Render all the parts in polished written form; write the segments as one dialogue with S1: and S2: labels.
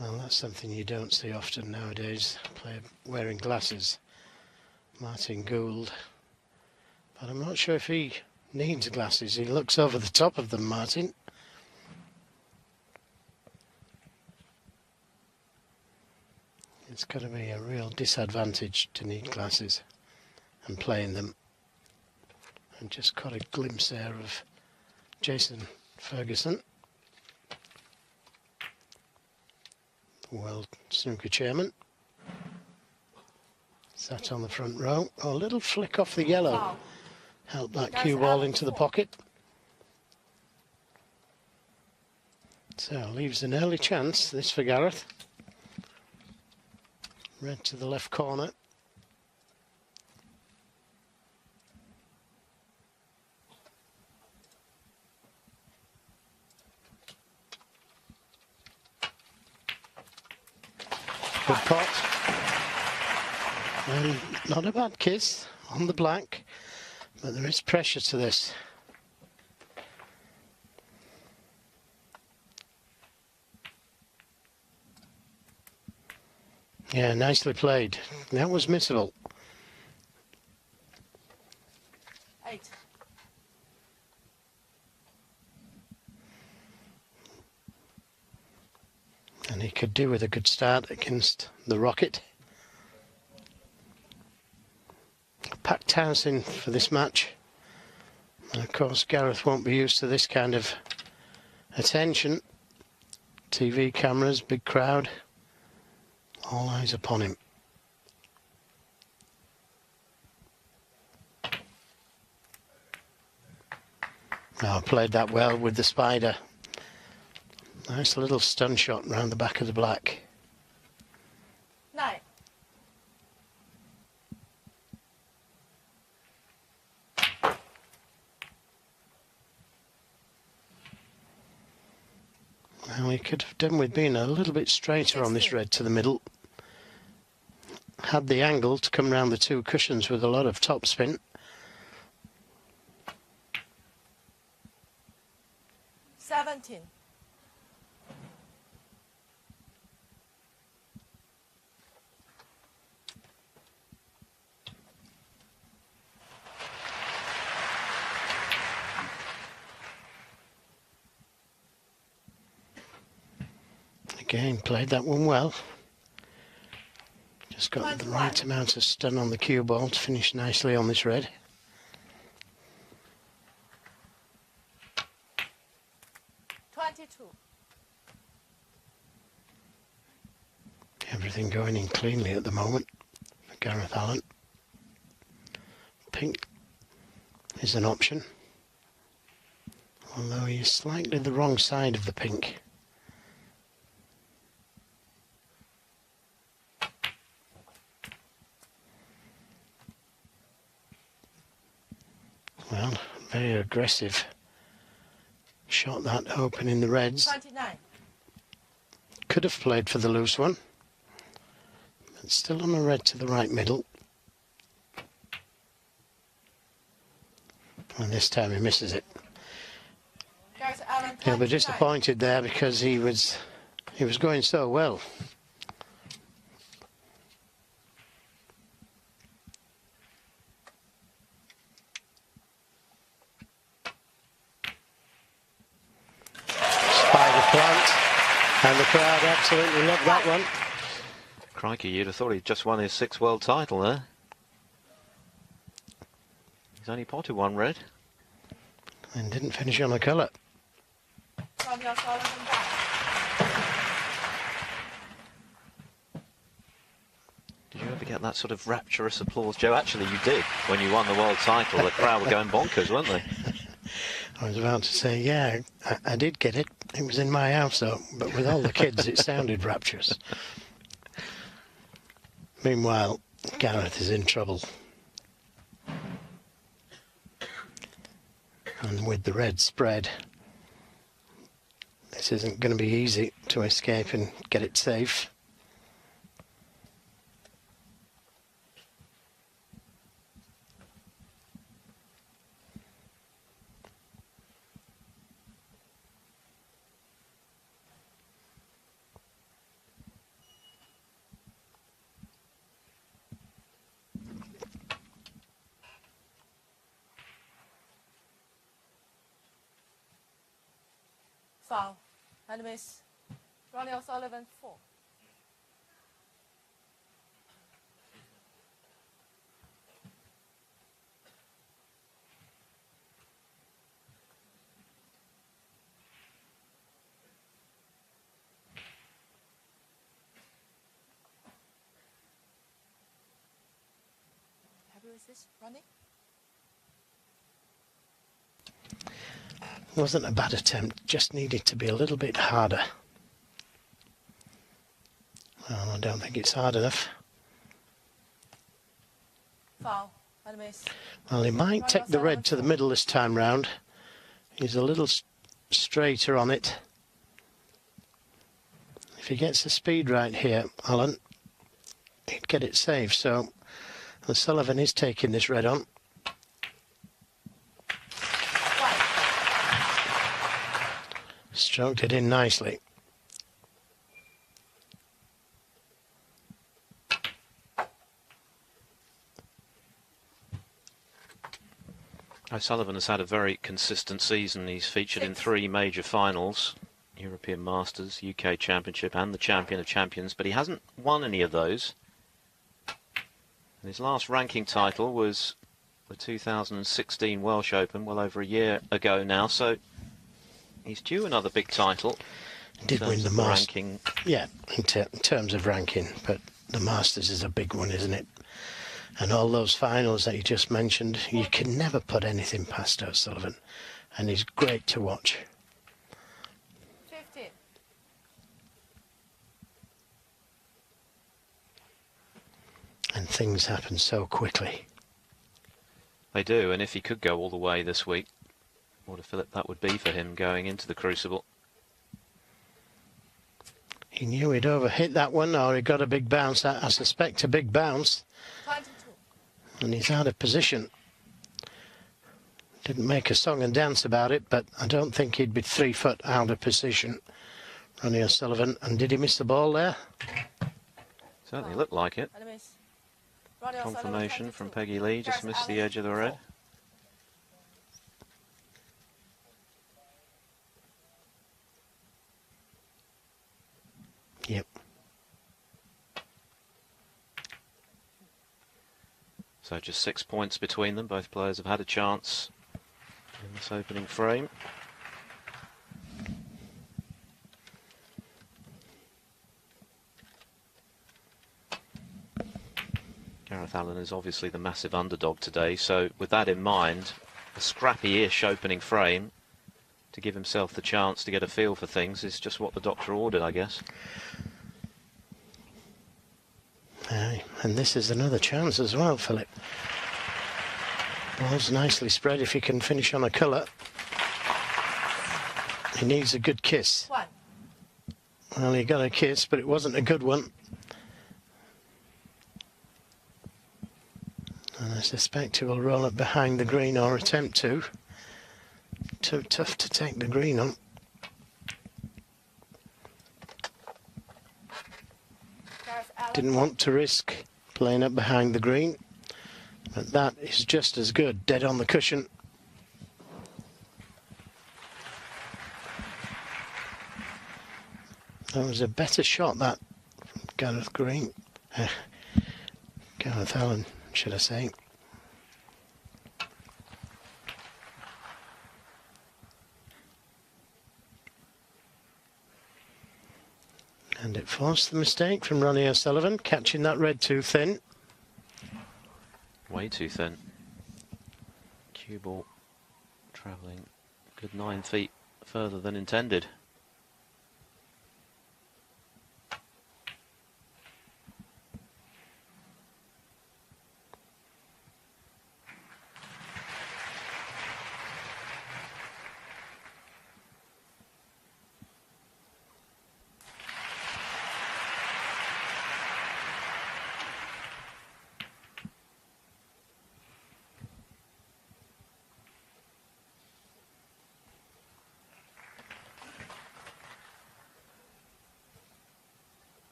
S1: Well, that's something you don't see often nowadays, player wearing glasses. Martin Gould. But I'm not sure if he needs glasses. He looks over the top of them, Martin. It's got to be a real disadvantage to need glasses and play in them. And just got a glimpse there of Jason Ferguson, World Snooker Chairman. Sat on the front row. Oh, a little flick off the yellow.
S2: Wow.
S1: Helped that cue ball into the pocket. So leaves an early chance, this for Gareth. Red to the left corner. Good pot. And not a bad kiss on the black, but there is pressure to this. Yeah, nicely played. That was missable.
S2: 8.
S1: And he could do with a good start against the Rocket. Packed house in for this match. And of course Gareth won't be used to this kind of attention. TV cameras, big crowd, all eyes upon him. Oh, played that well with the spider. Nice little stun shot round the back of the black.
S2: 9.
S1: Well, he could have done with being a little bit straighter on this red to the middle. Had the angle to come round the two cushions with a lot of topspin.
S2: 17.
S1: Again, played that one well. Just got the right amount of stun on the cue ball to finish nicely on this red.
S2: 22.
S1: Everything going in cleanly at the moment for Gareth Allen. Pink is an option, although he is slightly the wrong side of the pink. Well, very aggressive shot that open in the reds.
S2: 29.
S1: Could have played for the loose one, but still on the red to the right middle. And this time he misses it.
S2: Gareth Allen,
S1: He'll be
S2: 29.
S1: disappointed there because he was going so well. Spider plant, and the crowd absolutely loved that one.
S3: Crikey, you'd have thought he'd just won his 6th world title there. He's only potted one red.
S1: And didn't finish on a colour.
S2: From your Sullivan back.
S3: Did you ever get that sort of rapturous applause, Joe? Actually, you did. When you won the world title, the crowd were going bonkers, weren't they?
S1: I was about to say, yeah, I did get it. It was in my house, though. But with all the kids, it sounded rapturous. Meanwhile, Gareth is in trouble. And with the red spread, this isn't going to be easy to escape and get it safe.
S2: Foul. And miss. Ronnie O'Sullivan, 4. Happy with this, Ronnie?
S1: Wasn't a bad attempt, just needed to be a little bit harder. Well, I don't think it's hard enough.
S2: Foul. And miss.
S1: Well, he might take the red to the middle this time round. He's a little straighter on it. If he gets the speed right here, Alan, he'd get it saved. So O'Sullivan is taking this red on. Stroked it in nicely.
S3: O'Sullivan has had a very consistent season. He's featured in 3 major finals, European Masters, UK Championship and the Champion of Champions, but he hasn't won any of those. And his last ranking title was the 2016 Welsh Open, well over a year ago now, so he's due another big title.
S1: Did win the Masters.
S3: Ranking.
S1: Yeah, in terms of ranking, but the Masters is a big one, isn't it? And all those finals that you just mentioned, you can never put anything past O'Sullivan, and he's great to watch.
S2: 15.
S1: And things happen so quickly.
S3: They do, and if he could go all the way this week, what a fillip that would be for him going into the Crucible.
S1: He knew he'd overhit that one, or he got a big bounce. I suspect a big bounce.
S2: 22.
S1: And he's out of position. Didn't make a song and dance about it, but I don't think he'd be 3 foot out of position, Ronnie O'Sullivan. And did he miss the ball there?
S3: Certainly looked like it.
S2: And miss. Ronnie O'Sullivan,
S3: Confirmation
S2: 22.
S3: from Peggy Lee, just
S2: Gareth
S3: missed the
S2: Allen,
S3: edge of the red.
S2: 4.
S1: Yep.
S3: So just 6 points between them. Both players have had a chance in this opening frame. Gareth Allen is obviously the massive underdog today, so with that in mind, a scrappy-ish opening frame to give himself the chance to get a feel for things is just what the doctor ordered, I guess.
S1: Aye, and this is another chance as well, Philip. Ball's nicely spread if he can finish on a colour. He needs a good kiss.
S2: 1.
S1: Well, he got a kiss, but it wasn't a good one. And I suspect he will roll it behind the green or attempt to. Too tough to take the green on.
S2: Gareth Allen,
S1: Didn't want to risk playing up behind the green. But that is just as good, dead on the cushion. That was a better shot, that, from Gareth Green. Gareth Allen, should I say. And it forced the mistake from Ronnie O'Sullivan, catching that red too thin.
S3: Way too thin. Cue ball travelling a good 9 feet further than intended.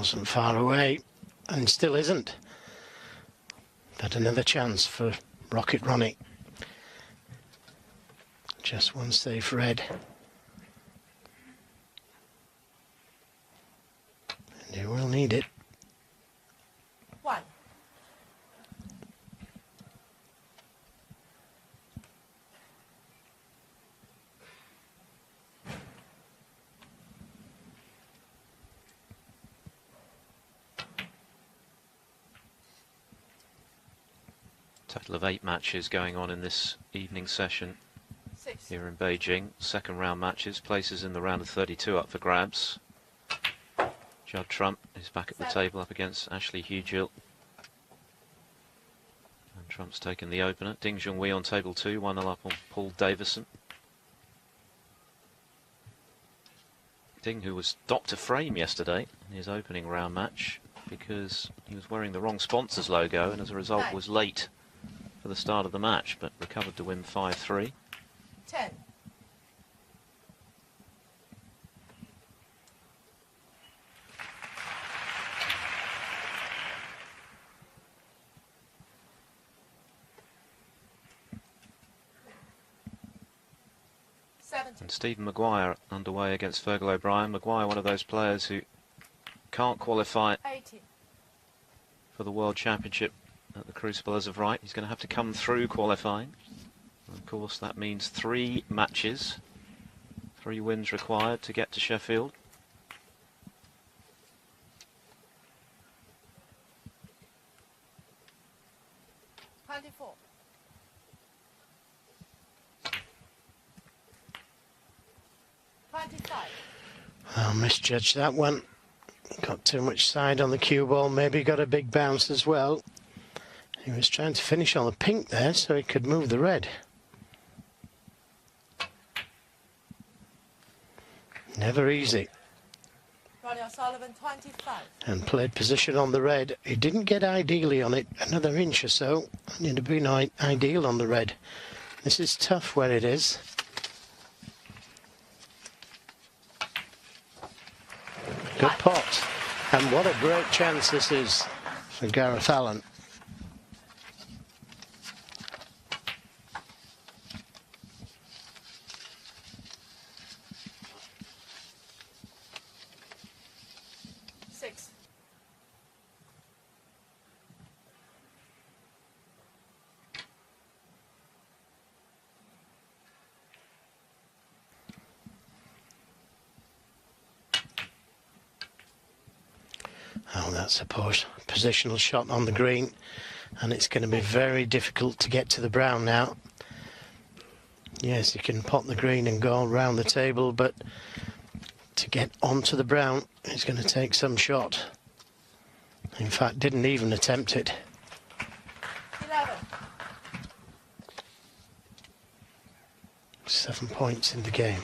S1: Wasn't far away, and still isn't. But another chance for Rocket Ronnie. Just one safe red. And he will need it.
S2: 1.
S3: Total of 8 matches going on in this evening session
S2: 6.
S3: here in Beijing. Second round matches, places in the round of 32 up for grabs. Judd Trump is back at the table up against Ashley Hugill. And Trump's taken the opener. Ding Junhui on table 2, 1-0 up on Paul Davison. Ding, who was Dr. Frame yesterday in his opening round match because he was wearing the wrong sponsor's logo and as a result was late for the start of the match, but recovered to win 5-3.
S2: 10.
S3: And Stephen Maguire underway against Fergal O'Brien. Maguire, one of those players who can't qualify
S2: 18.
S3: for the World Championship at the Crucible as of right. He's going to have to come through qualifying. And of course, that means 3 matches, 3 wins required to get to Sheffield.
S1: I'll misjudge that one. Got too much side on the cue ball, maybe got a big bounce as well. He was trying to finish on the pink there so he could move the red. Never easy.
S2: Ronnie O'Sullivan, 25.
S1: And played position on the red. He didn't get ideally on it, another inch or so. It'd have been ideal on the red. This is tough where it is. Good pot. And what a great chance this is for Gareth Allen. Oh, that's a positional shot on the green, and it's going to be very difficult to get to the brown now. Yes, you can pot the green and go around the table, but to get onto the brown, it's going to take some shot. In fact, didn't even attempt it.
S2: 11.
S1: 7 points in the game.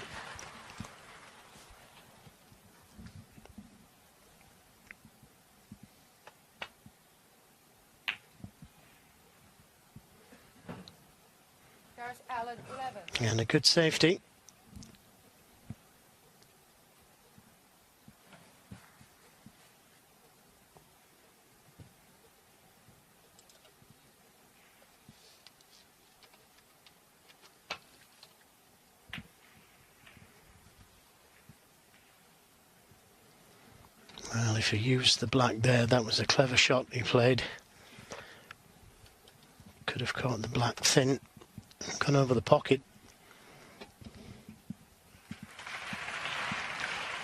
S2: Allen, 11.
S1: And a good safety. Well, if he used the black there, that was a clever shot he played. Could have caught the black thin. Gone over the pocket.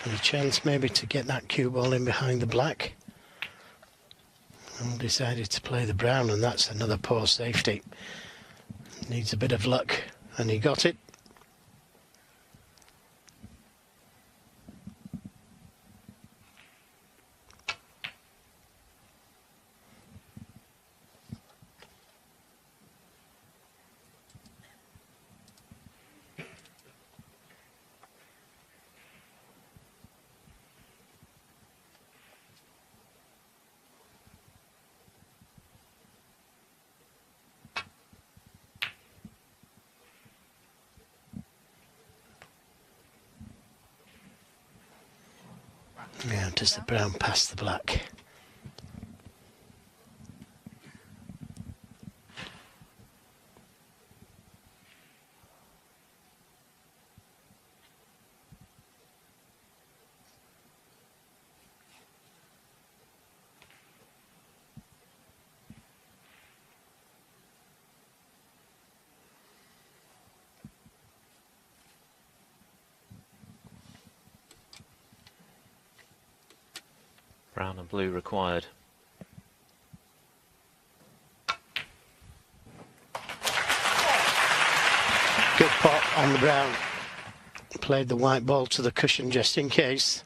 S1: And a chance maybe to get that cue ball in behind the black. And decided to play the brown, and that's another poor safety. Needs a bit of luck, and he got it. Yeah, does the brown pass the black?
S3: Brown and blue required.
S1: Good pot on the brown. Played the white ball to the cushion just in case.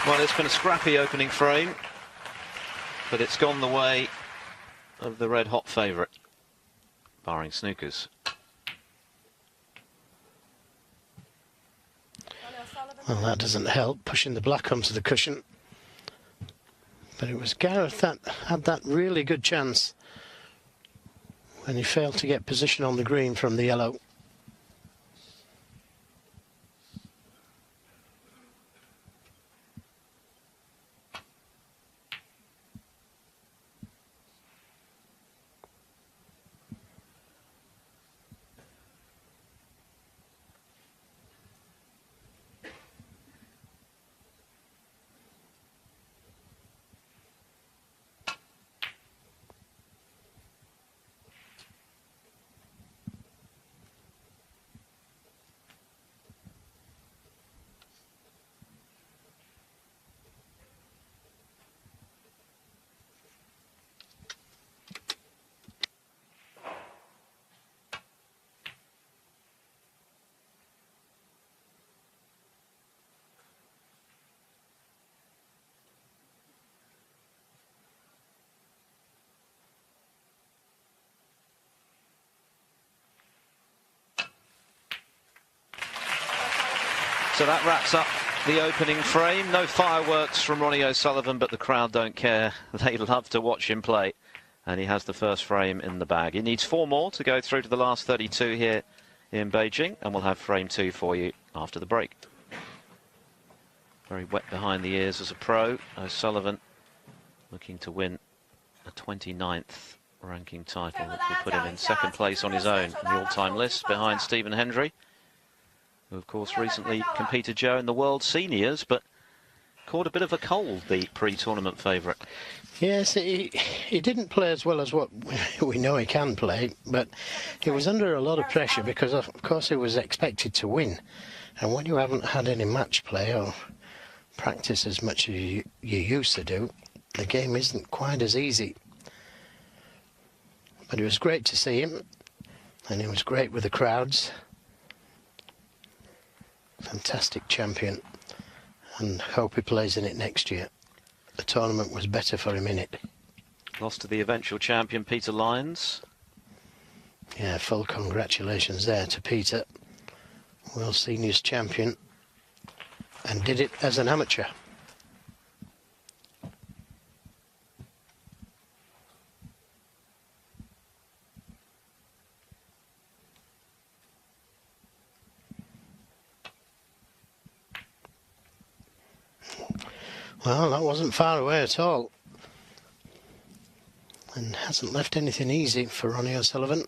S3: Well, it's been a scrappy opening frame, but it's gone the way of the red-hot favourite, barring snookers.
S1: Well, that doesn't help, pushing the black onto the cushion. But it was Gareth that had that really good chance when he failed to get position on the green from the yellow.
S3: So that wraps up the opening frame. No fireworks from Ronnie O'Sullivan, but the crowd don't care. They love to watch him play. And he has the first frame in the bag. He needs 4 more to go through to the last 32 here in Beijing. And we'll have frame 2 for you after the break. Very wet behind the ears as a pro. O'Sullivan looking to win a 29th ranking title, which will put him in 2nd place on his own in the all-time list behind Stephen Hendry, who of course recently competed, Joe, in the World Seniors, but caught a bit of a cold, the pre-tournament favourite.
S1: Yes, he didn't play as well as what we know he can play, but he was under a lot of pressure because of course he was expected to win. And when you haven't had any match play or practice as much as you used to do, the game isn't quite as easy. But it was great to see him, and he was great with the crowds. Fantastic champion, and hope he plays in it next year. The tournament was better for him in it.
S3: Lost to the eventual champion, Peter Lyons.
S1: Yeah, full congratulations there to Peter, World Seniors champion, and did it as an amateur. Well, that wasn't far away at all, and hasn't left anything easy for Ronnie O'Sullivan.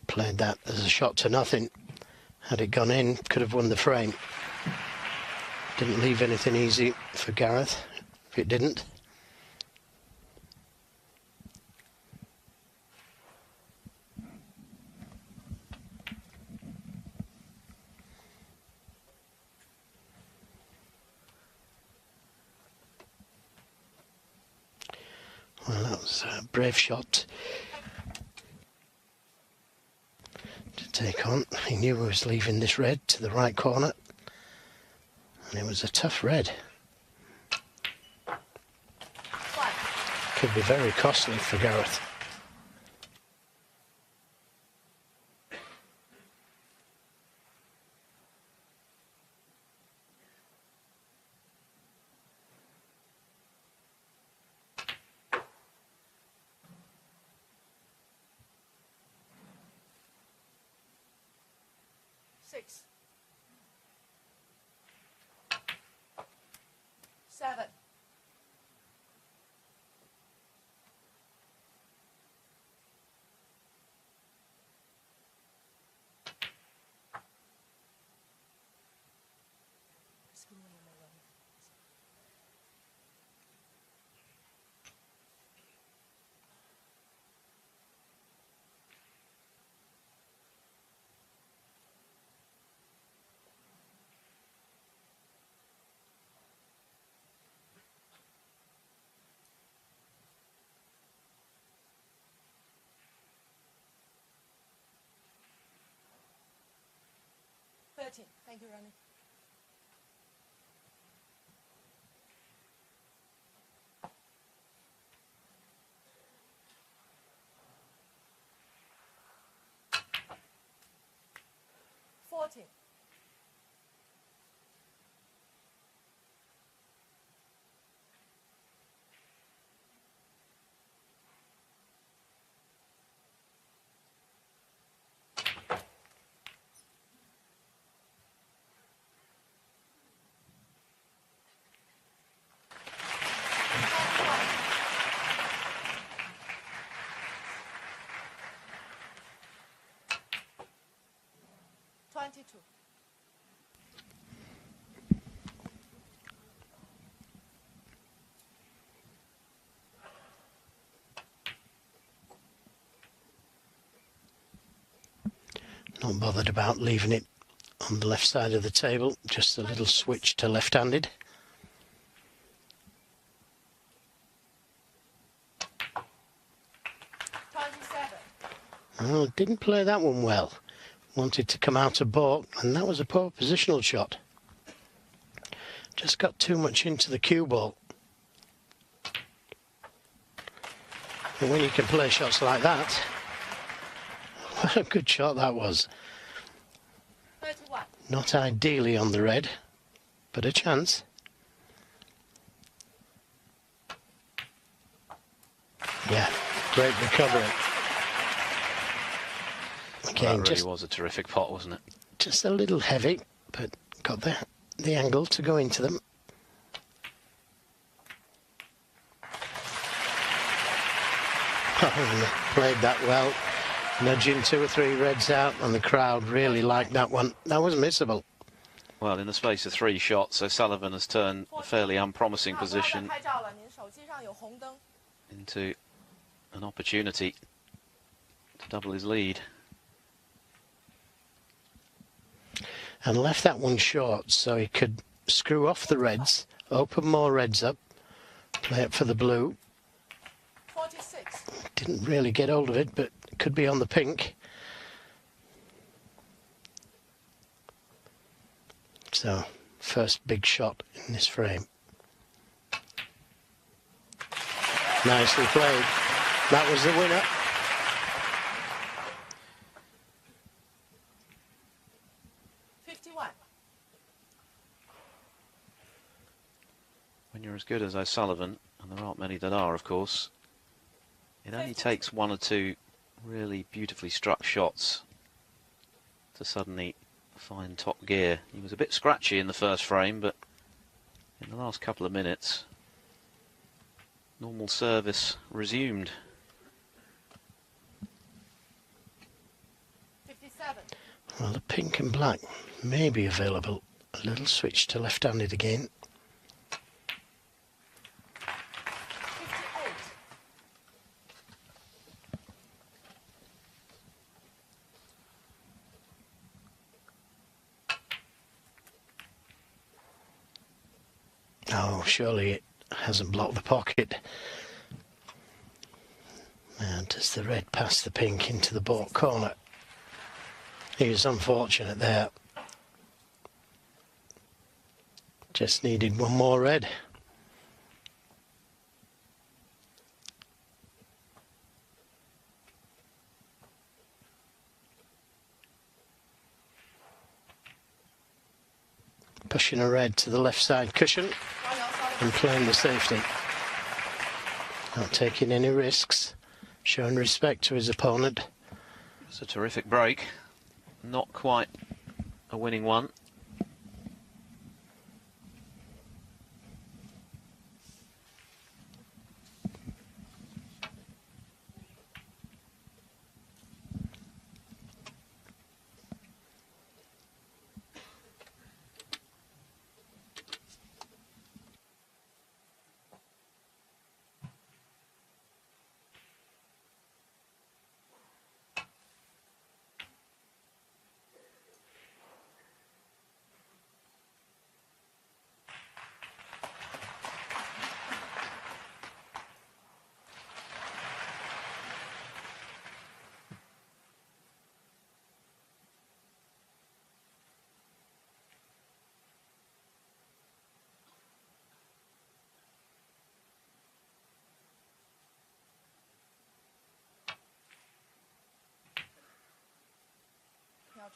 S1: Played that as a shot to nothing. Had it gone in, could have won the frame. Didn't leave anything easy for Gareth, if it didn't. Well, that was a brave shot to take on. He knew he was leaving this red to the right corner, and it was a tough red. Could be very costly for Gareth.
S2: 14. Thank you, Ronnie. Twenty-two.
S1: Not bothered about leaving it on the left side of the table, just a little switch to left-handed. Oh, didn't play that one well. Wanted to come out of baulk, and that was a poor positional shot. Just got too much into the cue ball. And when you can play shots like that, what a good shot that was.
S2: 31.
S1: Not ideally on the red, but a chance. Yeah, great recovery. Again,
S3: Well, that really was a terrific pot, wasn't it?
S1: Just a little heavy, but got the angle to go into them. Played that well, nudging 2 or 3 reds out, and the crowd really liked that one. That was missable.
S3: Well, in the space of 3 shots, O'Sullivan has turned a fairly unpromising position into an opportunity to double his lead.
S1: And left that one short so he could screw off the reds, open more reds up, play it for the blue.
S2: 46.
S1: Didn't really get hold of it, but it could be on the pink. So, first big shot in this frame. Nicely played. That was the winner.
S3: When you're as good as O'Sullivan, and there aren't many that are, of course, it only takes 1 or 2 really beautifully struck shots to suddenly find top gear. He was a bit scratchy in the first frame, but in the last couple of minutes, normal service resumed.
S2: 57.
S1: Well, the pink and black may be available. A little switch to left-handed again.
S2: 58.
S1: Oh, surely it hasn't blocked the pocket. And does the red pass the pink into the baulk corner? He was unfortunate there. Just needed one more red. Pushing a red to the left side cushion and playing the safety. Not taking any risks, showing respect to his opponent.
S3: It's a terrific break. Not quite a winning one.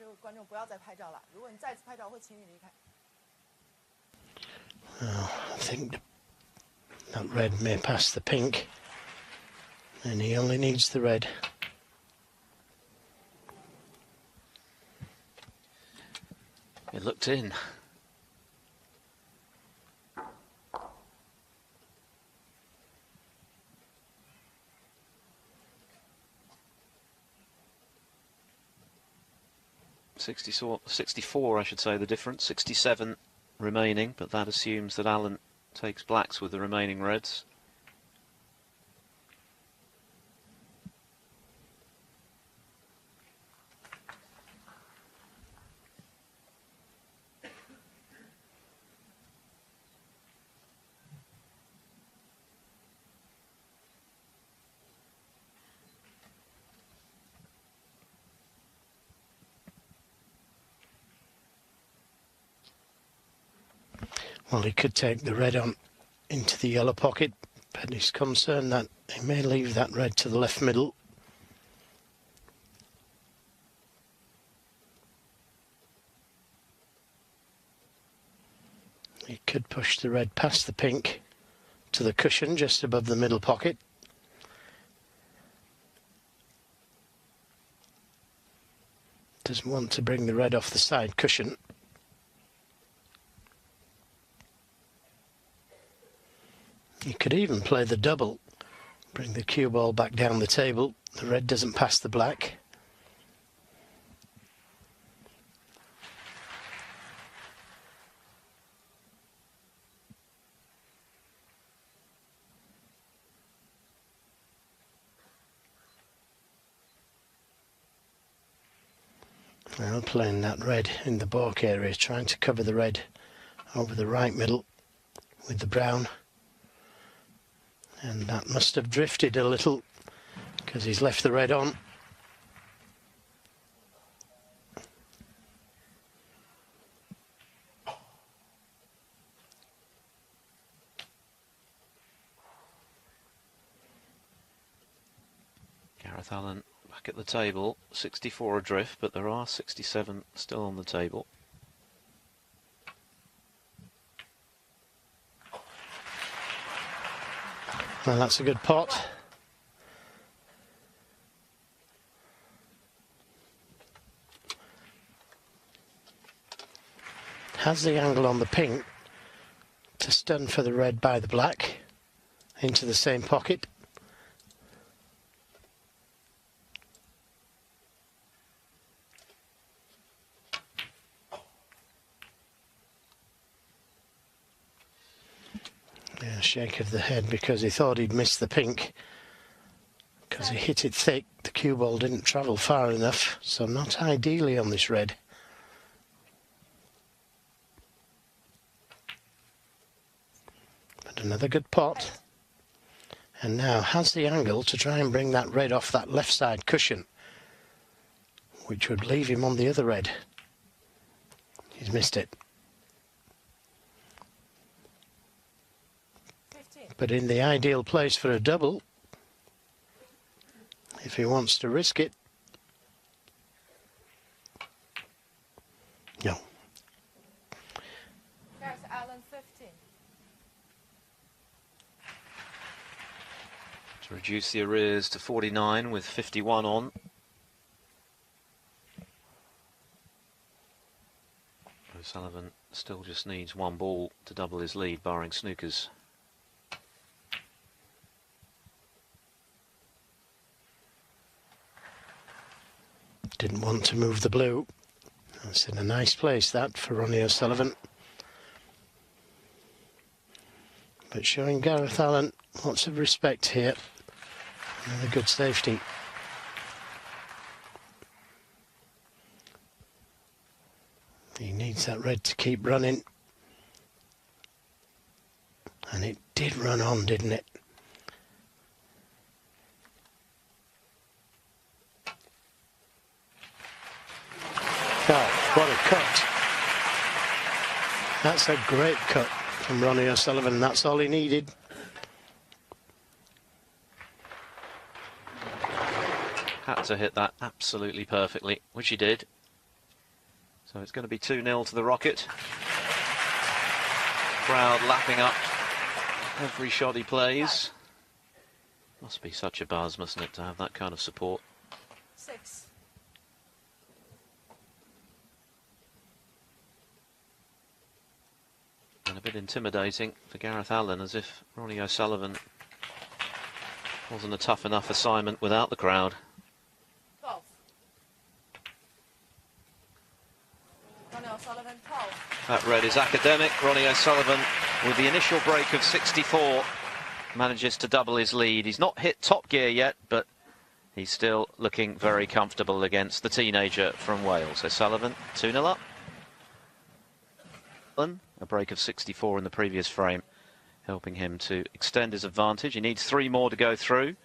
S2: 这个观众不要再拍照了，如果你再次拍照，我会请你离开。
S1: I think that red may pass the pink, and he only needs the red.
S3: It looked in. $64, I should say, the difference. 67 remaining, but that assumes that Allen takes blacks with the remaining reds.
S1: Well, he could take the red on into the yellow pocket, but he's concerned that he may leave that red to the left middle. He could push the red past the pink to the cushion just above the middle pocket. Doesn't want to bring the red off the side cushion. You could even play the double, bring the cue ball back down the table. The red doesn't pass the black. Well, playing that red in the baulk area, trying to cover the red over the right middle with the brown. And that must have drifted a little because he's left the red on.
S3: Gareth Allen back at the table, 64 adrift, but there are 67 still on the table.
S1: Well, that's a good pot. Has the angle on the pink to stun for the red by the black into the same pocket. Yeah, shake of the head because he thought he'd missed the pink. Because he hit it thick, the cue ball didn't travel far enough, so not ideally on this red. But another good pot. And now has the angle to try and bring that red off that left side cushion, which would leave him on the other red. He's missed it. But in the ideal place for a double, if he wants to risk it. No.
S2: Gareth Allen 15.
S3: To reduce the arrears to 49 with 51 on. O'Sullivan still just needs one ball to double his lead, barring snookers.
S1: Didn't want to move the blue. That's in a nice place, that, for Ronnie O'Sullivan. But showing Gareth Allen lots of respect here. Another good safety. He needs that red to keep running. And it did run on, didn't it? Oh, what a cut. That's a great cut from Ronnie O'Sullivan. That's all he needed.
S3: Had to hit that absolutely perfectly, which he did. So it's going to be 2-0 to the Rocket. Crowd lapping up every shot he plays. Must be such a buzz, mustn't it, to have that kind of support.
S2: 6.
S3: And a bit intimidating for Gareth Allen, as if Ronnie O'Sullivan wasn't a tough enough assignment without the crowd.
S2: 12. Ronnie O'Sullivan, 12.
S3: That red is academic. Ronnie O'Sullivan, with the initial break of 64, manages to double his lead. He's not hit top gear yet, but he's still looking very comfortable against the teenager from Wales. O'Sullivan, 2-0 up. A break of 64 in the previous frame, helping him to extend his advantage. He needs 3 more to go through.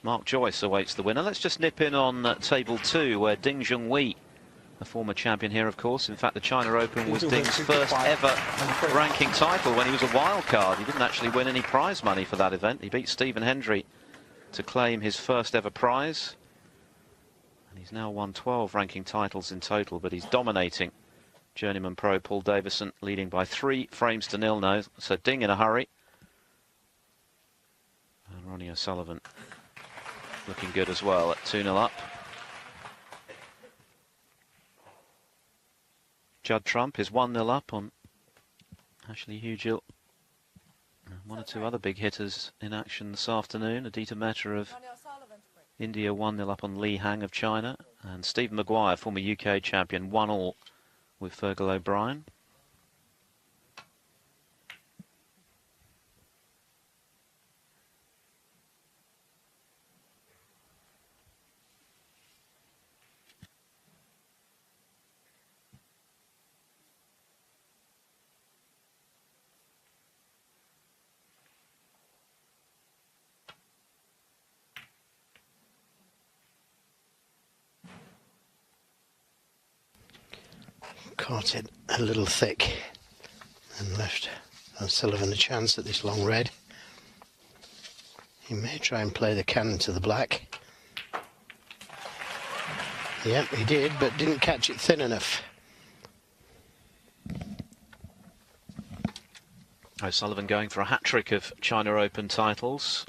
S3: Mark Joyce awaits the winner. Let's just nip in on table 2, where Ding Junhui, a former champion here, of course. In fact, the China Open was Ding's first ever ranking title when he was a wild card. He didn't actually win any prize money for that event. He beat Stephen Hendry to claim his first ever prize. And he's now won 12 ranking titles in total, but he's dominating journeyman pro Paul Davison, leading by 3 frames to 0 now. So Ding in a hurry. And Ronnie O'Sullivan looking good as well at 2-0 up. Judd Trump is 1-0 up on Ashley Hugill. One or two other big hitters in action this afternoon. Aditya Mehta of India 1-0 up on Li Hang of China. And Stephen Maguire, former UK champion, 1-all with Fergal O'Brien.
S1: Caught it a little thick and left O'Sullivan a chance at this long red. He may try and play the cannon to the black. Yep, he did, but didn't catch it thin enough.
S3: O'Sullivan going for a hat-trick of China Open titles.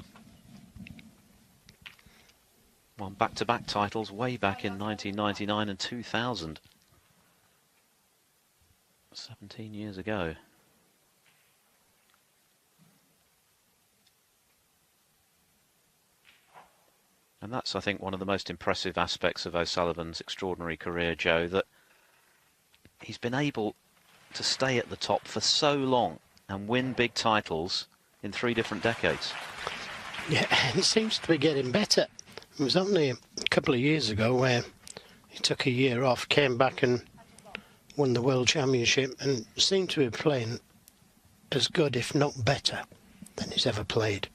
S3: Won back-to-back titles way back in 1999 and 2000. 17 years ago. And that's, I think, one of the most impressive aspects of O'Sullivan's extraordinary career, Joe, that he's been able to stay at the top for so long and win big titles in 3 different decades.
S1: Yeah, and it seems to be getting better. It was only a couple of years ago where he took a year off, came back and won the World Championship and seemed to be playing as good, if not better, than he's ever played.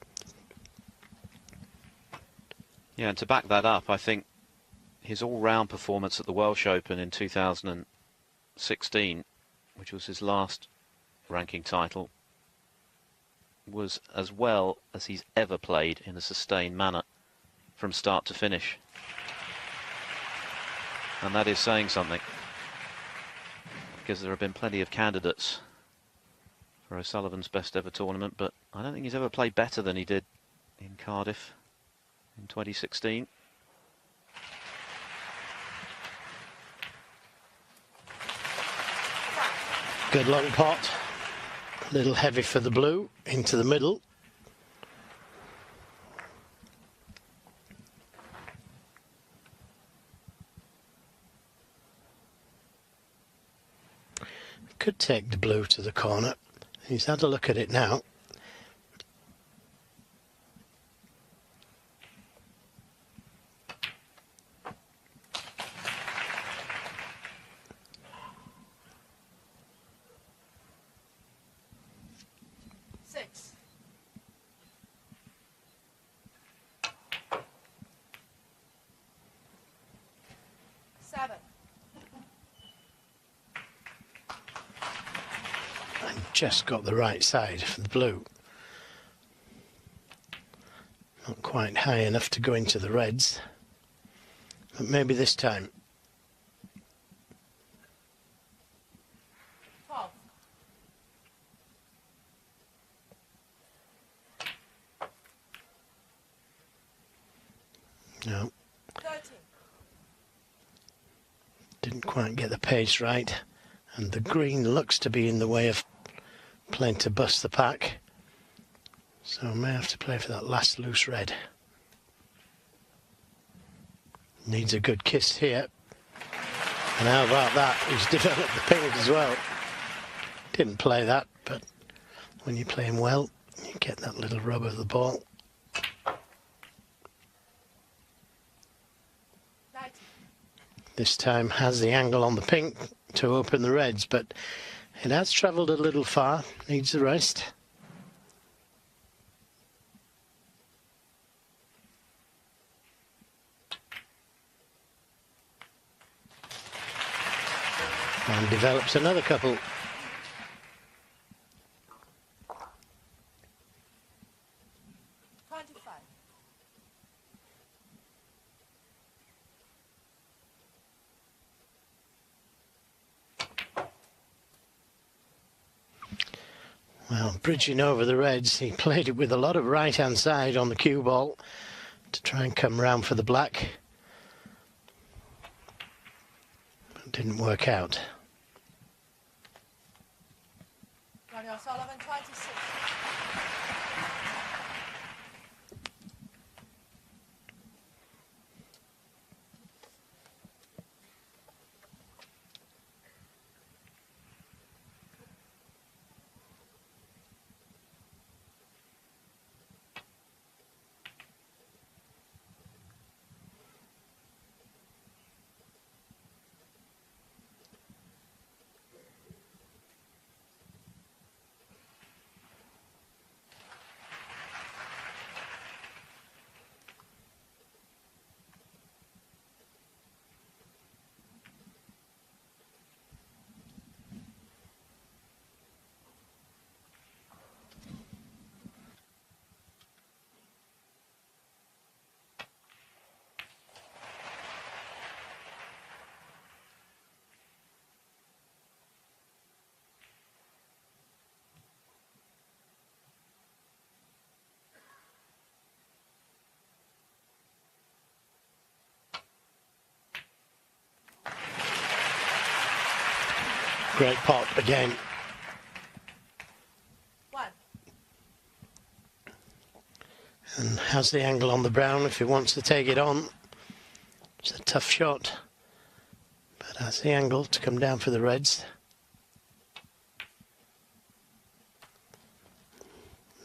S3: Yeah, and to back that up, I think his all-round performance at the Welsh Open in 2016, which was his last ranking title, was as well as he's ever played in a sustained manner from start to finish. And that is saying something, because there have been plenty of candidates for O'Sullivan's best ever tournament, but I don't think he's ever played better than he did in Cardiff in 2016.
S1: Good long pot, a little heavy for the blue, into the middle. Could take the blue to the corner. He's had a look at it now. Just got the right side for the blue. Not quite high enough to go into the reds, but maybe this time. No,
S2: 13.
S1: didn't quite get the pace right, and the green looks to be in the way of playing to bust the pack, so I may have to play for that last loose red. Needs a good kiss here, and how about that, he's developed the pink as well. Didn't play that, but when you're playing well, you get that little rub of the ball.
S2: 19.
S1: This time has the angle on the pink to open the reds, but it has travelled a little far, needs the rest. And develops another couple. Well, bridging over the reds, he played it with a lot of right-hand side on the cue ball to try and come round for the black. But didn't work out.
S2: Ronnie O'Sullivan, 26.
S1: Great pot again.
S2: 1.
S1: And has the angle on the brown if he wants to take it on. It's a tough shot, but has the angle to come down for the reds.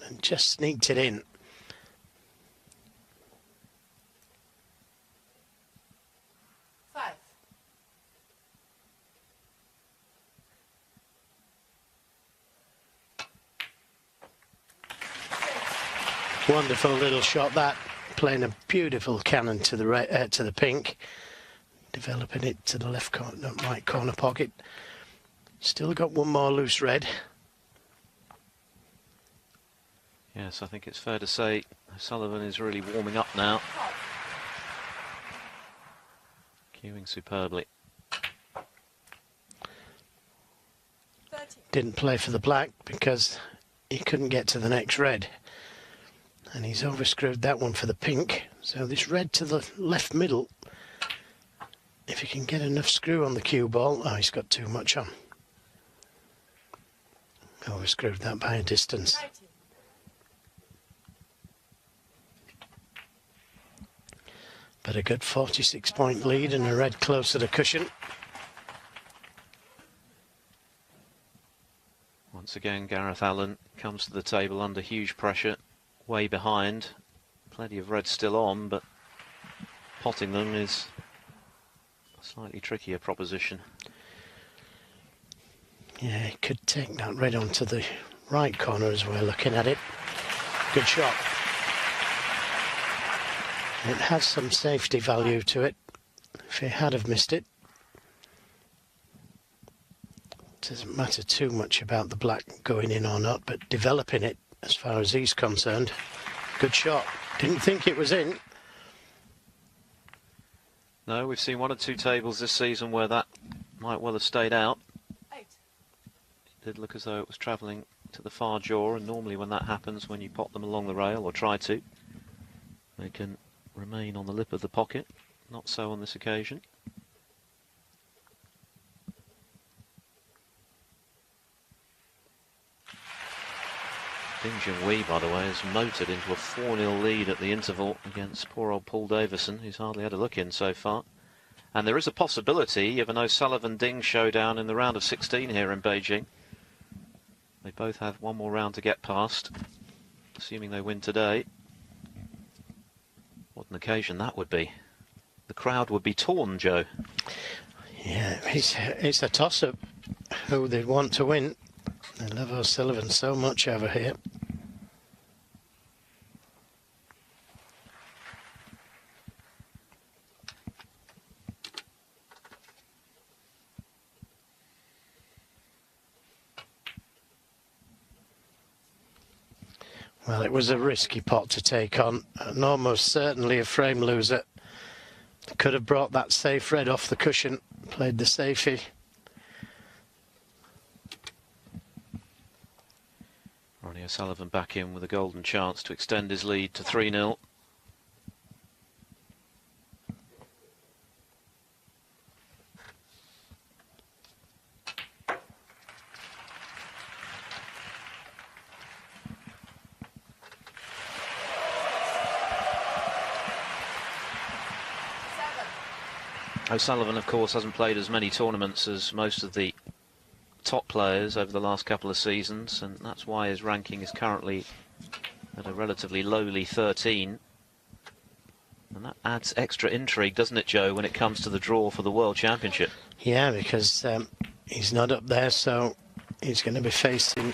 S1: And just sneaked it in.
S2: 5.
S1: Wonderful little shot that, playing a beautiful cannon to the pink, developing it to the left corner, right corner pocket. Still got one more loose red.
S3: Yes, I think it's fair to say Sullivan is really warming up now. Cueing superbly.
S2: 13.
S1: Didn't play for the black because he couldn't get to the next red. And he's overscrewed that one for the pink. So this red to the left middle, if he can get enough screw on the cue ball, oh, he's got too much on. Overscrewed that by a distance.
S2: 19.
S1: But a good 46-point lead and a red close to the cushion.
S3: Once again, Gareth Allen comes to the table under huge pressure, way behind. Plenty of red still on, but potting them is a slightly trickier proposition.
S1: Yeah, he could take that red onto the right corner as we're looking at it. Good shot. It has some safety value to it. If he had have missed it, it doesn't matter too much about the black going in or not, but developing it as far as he's concerned. Good shot. Didn't think it was in.
S3: No, we've seen one or two tables this season where that might well have stayed out.
S2: 8.
S3: It did look as though it was travelling to the far jaw, and normally when that happens, when you pot them along the rail or try to, they can remain on the lip of the pocket. Not so on this occasion. Junhui, by the way, has motored into a 4-0 lead at the interval against poor old Paul Davison, who's hardly had a look in so far. And there is a possibility of an O'Sullivan-Ding showdown in the round of 16 here in Beijing. They both have one more round to get past, assuming they win today. What an occasion that would be. The crowd would be torn, Joe.
S1: Yeah, it's a toss-up who they'd want to win. They love O'Sullivan so much over here. Well, it was a risky pot to take on, and almost certainly a frame loser. Could have brought that safe red off the cushion, played the safety.
S3: Ronnie O'Sullivan back in with a golden chance to extend his lead to 3-0. O'Sullivan, of course, hasn't played as many tournaments as most of the top players over the last couple of seasons, and that's why his ranking is currently at a relatively lowly 13. And that adds extra intrigue, doesn't it, Joe, when it comes to the draw for the World Championship?
S1: Yeah, because he's not up there, so he's going to be facing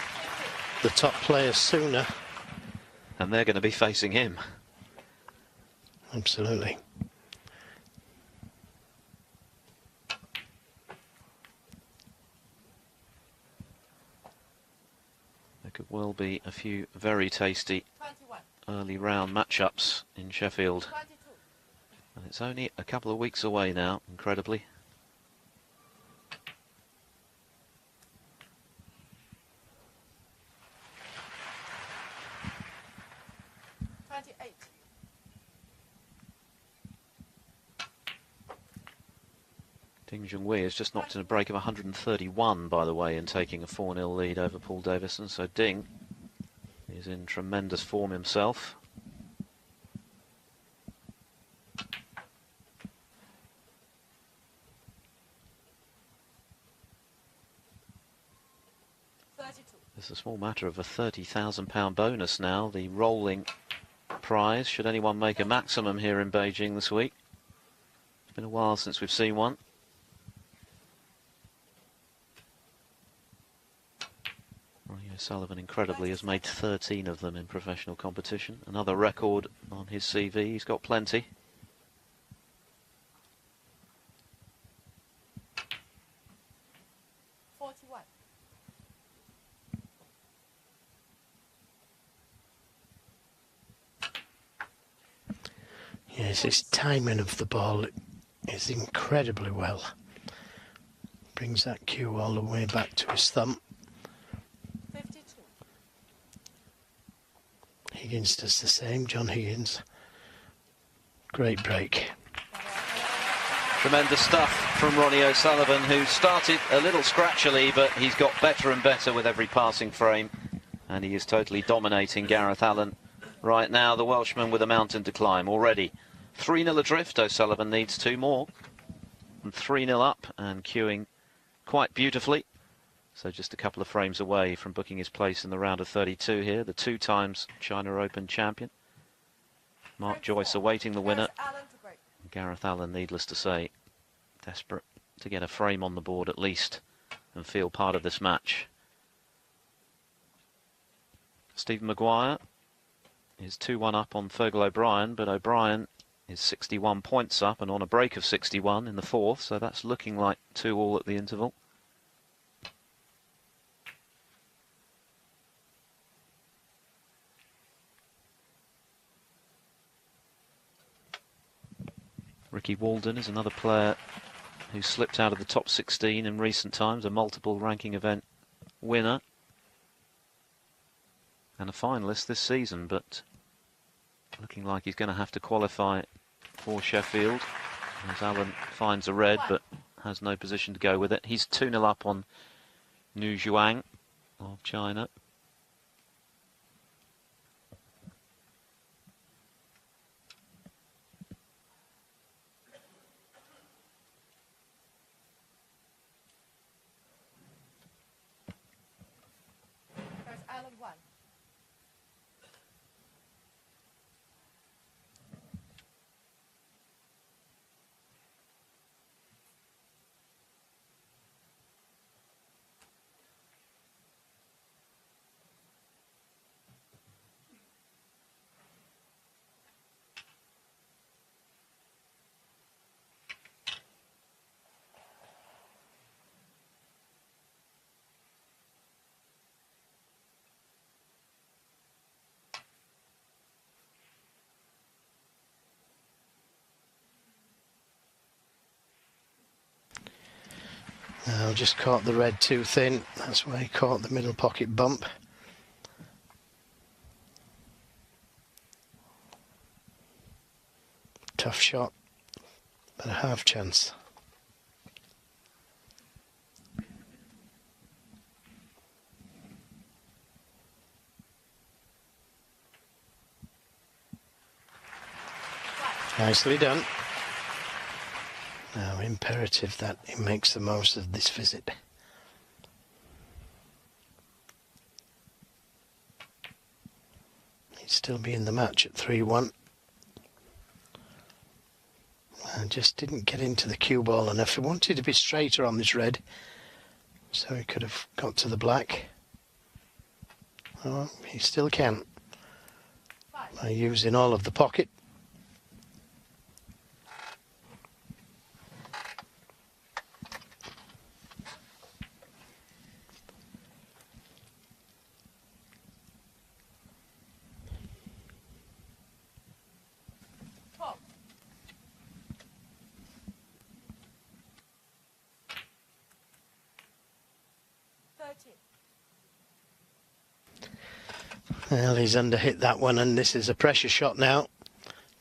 S1: the top players sooner.
S3: And they're going to be facing him.
S1: Absolutely.
S3: Could well be a few very tasty
S2: 21.
S3: early round matchups in Sheffield.
S2: 22.
S3: And it's only a couple of weeks away now, incredibly.
S2: 28.
S3: Junhui has just knocked in a break of 131, by the way, in taking a 4-0 lead over Paul Davison. So Ding is in tremendous form himself. It's a small matter of a £30,000 bonus now, the rolling prize, should anyone make a maximum here in Beijing this week. It's been a while since we've seen one. Ronnie O'Sullivan, incredibly, has made 13 of them in professional competition. Another record on his CV. He's got plenty.
S1: Yes, his timing of the ball is incredibly well. Brings that cue all the way back to his thumb.
S2: 52.
S1: Higgins does the same, John Higgins. Great break.
S3: Tremendous stuff from Ronnie O'Sullivan, who started a little scratchily, but he's got better and better with every passing frame. And he is totally dominating Gareth Allen right now, the Welshman with a mountain to climb already. 3-0 adrift, O'Sullivan needs two more. And 3-0 up and queuing quite beautifully. So just a couple of frames away from booking his place in the round of 32 here, the two times China Open champion. Mark Joyce awaiting the winner. Gareth Allen, needless to say, desperate to get a frame on the board at least and feel part of this match. Stephen Maguire is 2-1 up on Fergal O'Brien, but O'Brien is 61 points up and on a break of 61 in the fourth, so that's looking like 2-all at the interval. Ricky Walden is another player who slipped out of the top 16 in recent times, a multiple ranking event winner and a finalist this season, but Looking like he's going to have to qualify for Sheffield, as Alan finds a red but has no position to go with it. He's 2-0 up on Nu Zhuang of China.
S2: There's Alan 1.
S1: Now just caught the red too thin. That's why he caught the middle pocket bump. Tough shot, but a half chance. Nicely done. Now imperative that he makes the most of this visit. He'd still be in the match at 3-1. And just didn't get into the cue ball enough. He wanted to be straighter on this red, so he could have got to the black. Oh, he still can, by using all of the pocket. Well, he's underhit that one, and this is a pressure shot now.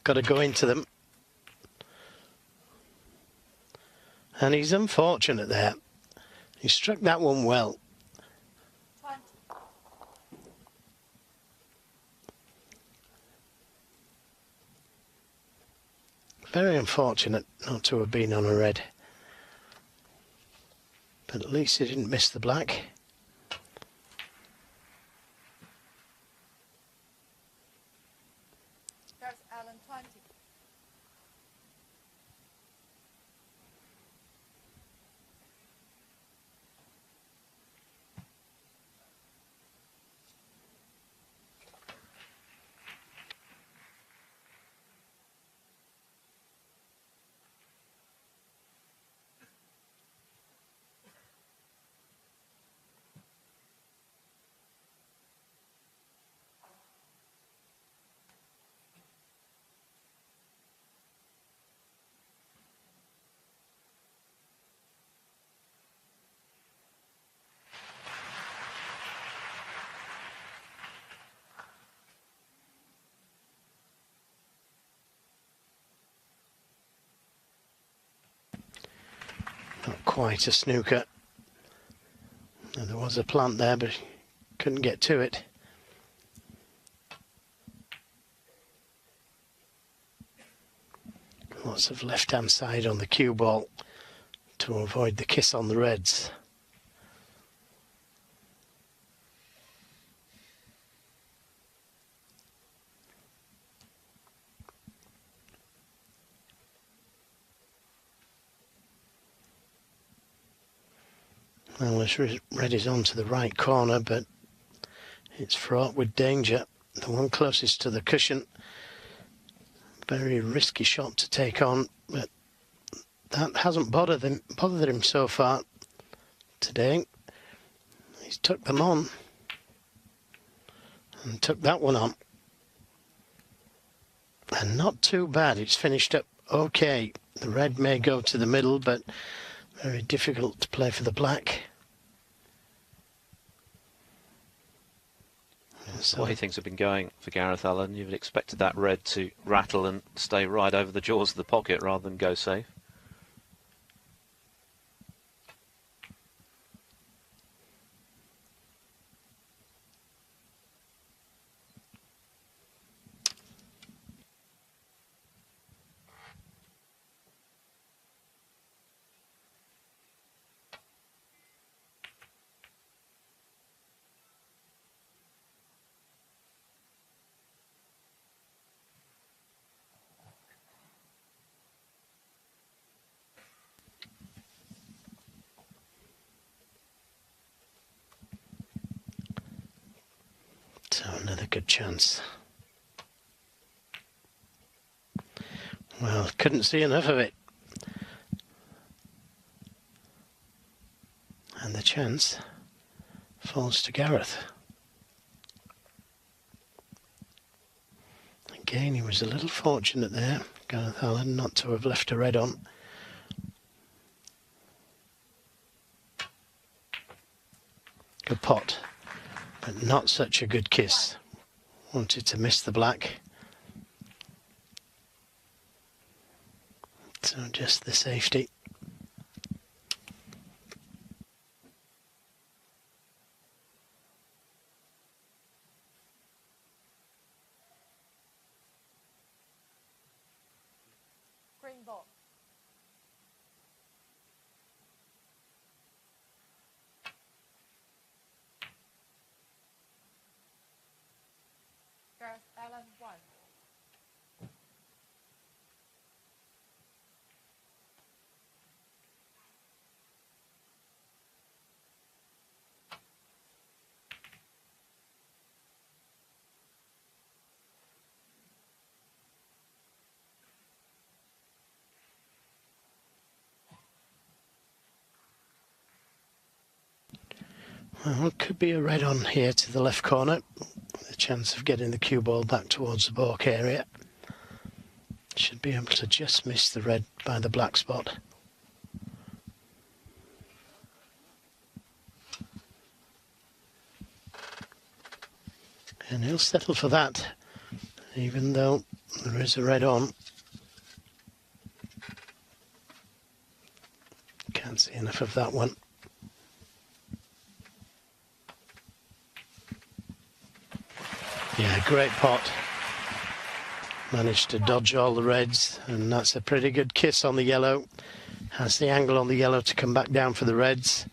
S1: Got to go into them. And he's unfortunate there. He struck that one well. Very unfortunate not to have been on a red. But at least he didn't miss the black.
S2: There's Alan 20.
S1: Not quite a snooker. And there was a plant there, but he couldn't get to it. Lots of left-hand side on the cue ball to avoid the kiss on the reds. Well, this red is on to the right corner, but it's fraught with danger. The one closest to the cushion. Very risky shot to take on, but that hasn't bothered him so far today. He's took them on and took that one on. And not too bad. It's finished up okay. The red may go to the middle, but very difficult to play for the black.
S3: The way things have been going for Gareth Allen, you'd have expected that red to rattle and stay right over the jaws of the pocket rather than go safe.
S1: So another good chance. Well, couldn't see enough of it. And the chance falls to Gareth. Again, he was a little fortunate there, Gareth Allen, not to have left a red on. Good pot, but not such a good kiss. Wanted to miss the black. So just the safety.
S2: Green ball. Gareth Allen 1.
S1: Well, could be a red on here to the left corner. The chance of getting the cue ball back towards the baulk area. Should be able to just miss the red by the black spot. And he'll settle for that, even though there is a red on. Can't see enough of that one. Yeah, great pot. Managed to dodge all the reds, and that's a pretty good kiss on the yellow. Has the angle on the yellow to come back down for the reds.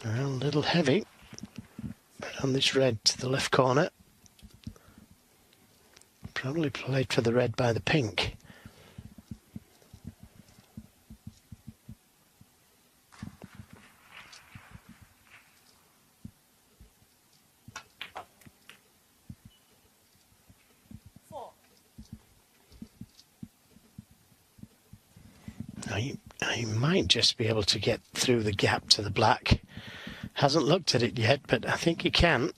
S1: Well, a little heavy, but on this red to the left corner. Probably played for the red by the pink. Now he might just be able to get through the gap to the black. Hasn't looked at it yet, but I think he can.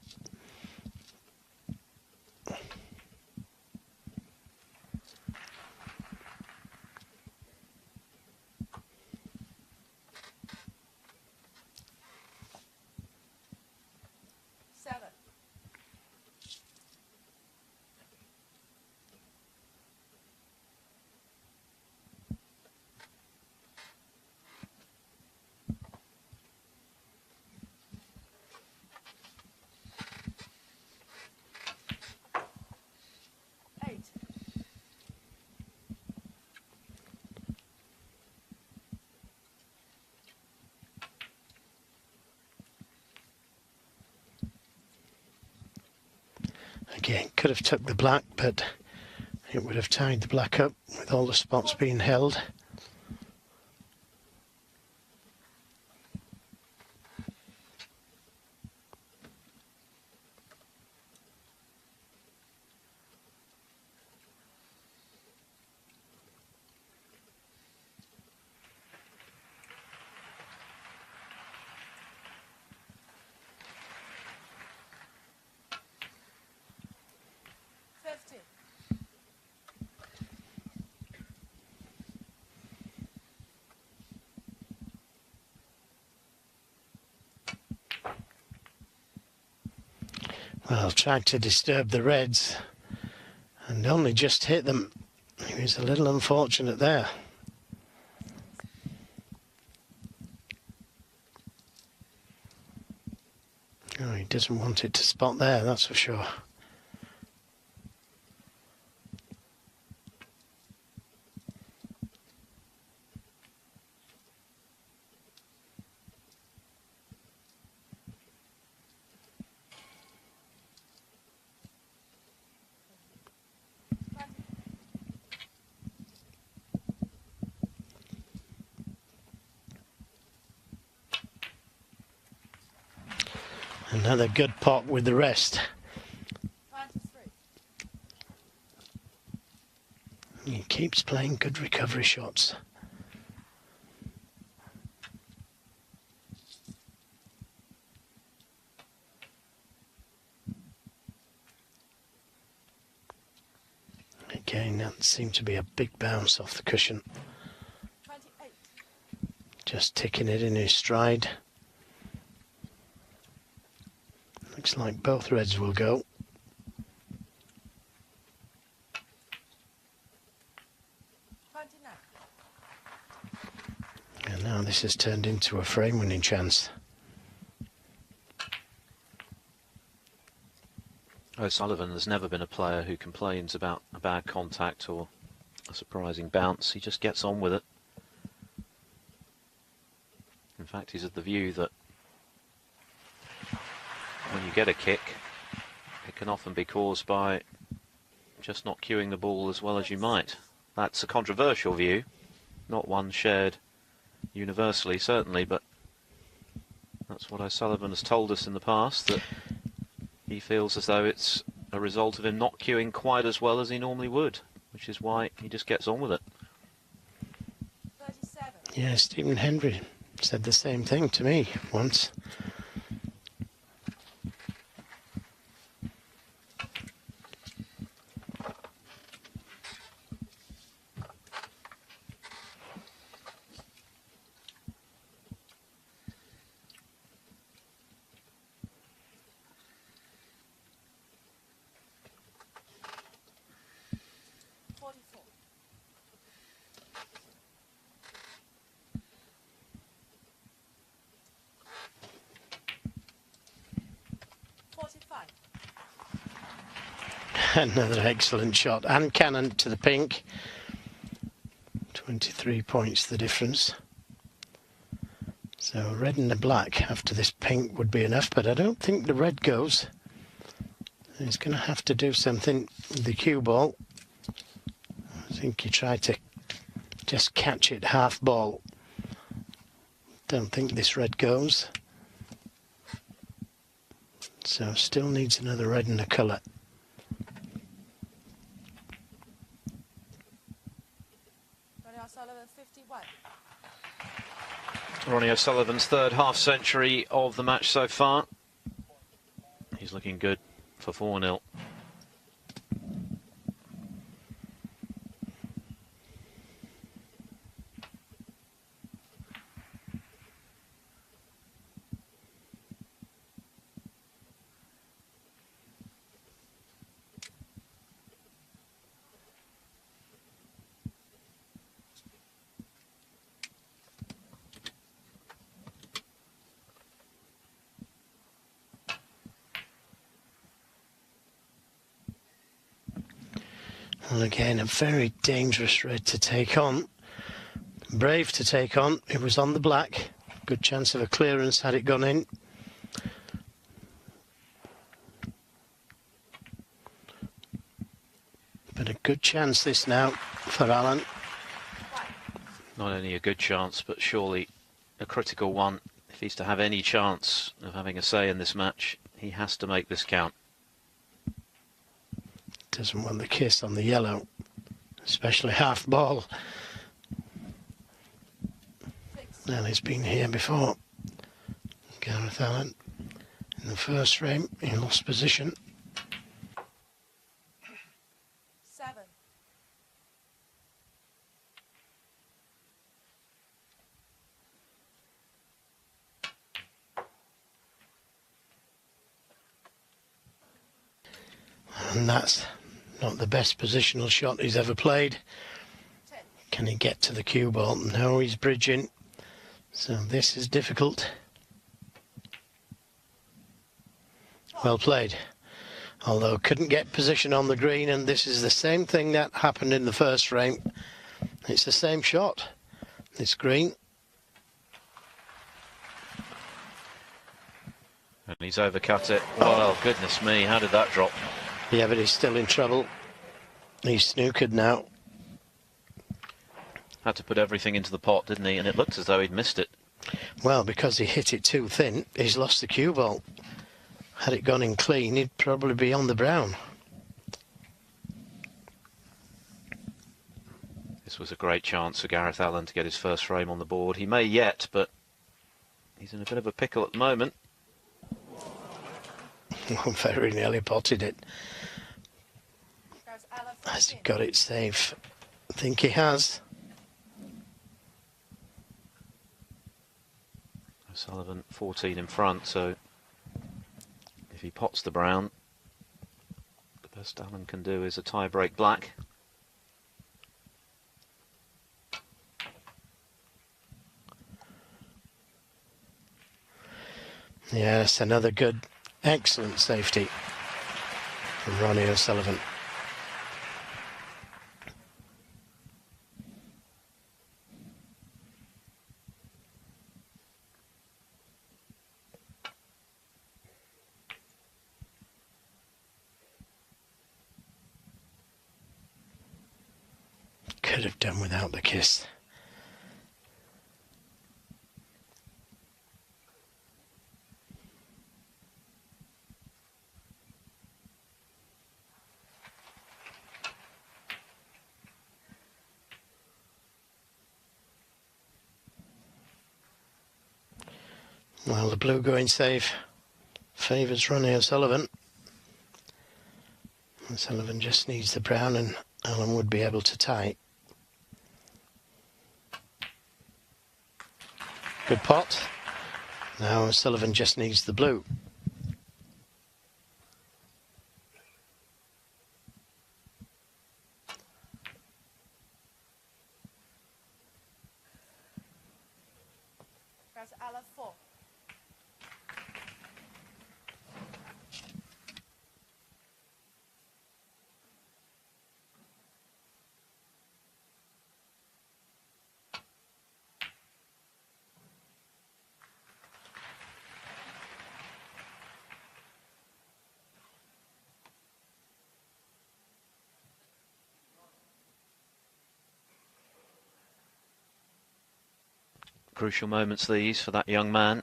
S1: Again, could have took the black, but it would have tied the black up with all the spots being held. Well, tried to disturb the Reds and only just hit them. He was a little unfortunate there. Oh, he doesn't want it to spot there, that's for sure. Another good pot with the rest.
S2: 23.
S1: He keeps playing good recovery shots. Again, that seemed to be a big bounce off the cushion.
S2: 28.
S1: Just ticking it in his stride. Looks like both Reds will go.
S2: 29.
S1: And now this has turned into a frame winning chance.
S3: O'Sullivan has never been a player who complains about a bad contact or a surprising bounce. He just gets on with it. In fact, he's of the view that when you get a kick, it can often be caused by just not cueing the ball as well as you might. That's a controversial view, not one shared universally, certainly, but that's what O'Sullivan has told us in the past, that he feels as though it's a result of him not cueing quite as well as he normally would, which is why he just gets on with it.
S2: 37.
S1: Yeah, Stephen Hendry said the same thing to me once. Another excellent shot, and cannon to the pink. 23 points the difference. So red and the black after this pink would be enough, but I don't think the red goes. He's going to have to do something with the cue ball. I think he tried to just catch it half ball. Don't think this red goes. So still needs another red and a colour.
S2: Ronnie O'Sullivan, 51.
S3: Ronnie O'Sullivan's third half century of the match so far. He's looking good for 4-0.
S1: Well, again, a very dangerous red to take on. Brave to take on. It was on the black. Good chance of a clearance had it gone in. But a good chance this now for Alan.
S3: Not only a good chance, but surely a critical one. If he's to have any chance of having a say in this match, he has to make this count.
S1: Doesn't want the kiss on the yellow, especially half ball. Well, he's been here before. Gareth Allen. In the first frame, he lost position.
S2: 7.
S1: And that's not the best positional shot he's ever played. Can he get to the cue ball? No, he's bridging. So this is difficult. Well played. Although couldn't get position on the green, and this is the same thing that happened in the first frame. It's the same shot. This green.
S3: And he's overcut it. Well, goodness me, how did that drop?
S1: Yeah, but he's still in trouble. He's snookered now.
S3: Had to put everything into the pot, didn't he? And it looked as though he'd missed it.
S1: Well, because he hit it too thin, he's lost the cue ball. Had it gone in clean, he'd probably be on the brown.
S3: This was a great chance for Gareth Allen to get his first frame on the board. He may yet, but he's in a bit of a pickle at the moment.
S1: Very nearly potted it. Has he got it safe? I think he has.
S3: Sullivan 14 in front, so if he pots the brown, the best Allen can do is a tie-break black.
S1: Yes, another good, excellent safety from Ronnie O'Sullivan. Could have done without the kiss. Well, the blue going safe favours Ronnie O'Sullivan. O'Sullivan just needs the brown and Allen would be able to tie. Good pot. Now O'Sullivan just needs the blue.
S2: Allen 4.
S3: Crucial moments these for that young man.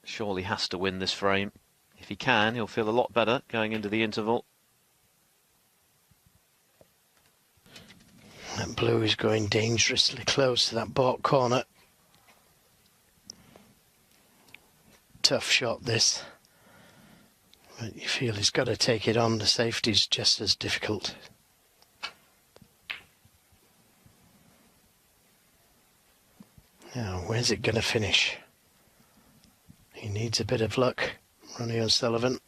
S3: Surely has to win this frame. If he can, he'll feel a lot better going into the interval.
S1: That blue is going dangerously close to that baulk corner. Tough shot this. But you feel he's got to take it on. The safety's just as difficult. Now, where's it going to finish? He needs a bit of luck, Ronnie O'Sullivan.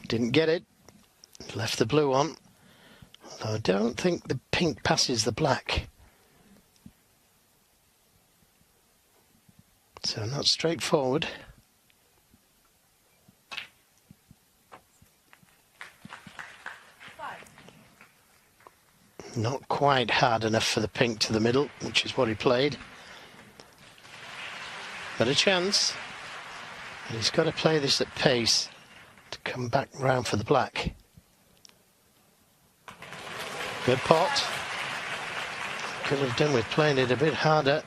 S1: Didn't get it. Left the blue on. Although I don't think the pink passes the black. So not straightforward. Not quite hard enough for the pink to the middle, which is what he played. But a chance. And he's got to play this at pace to come back round for the black. Good pot. Could have done with playing it a bit harder.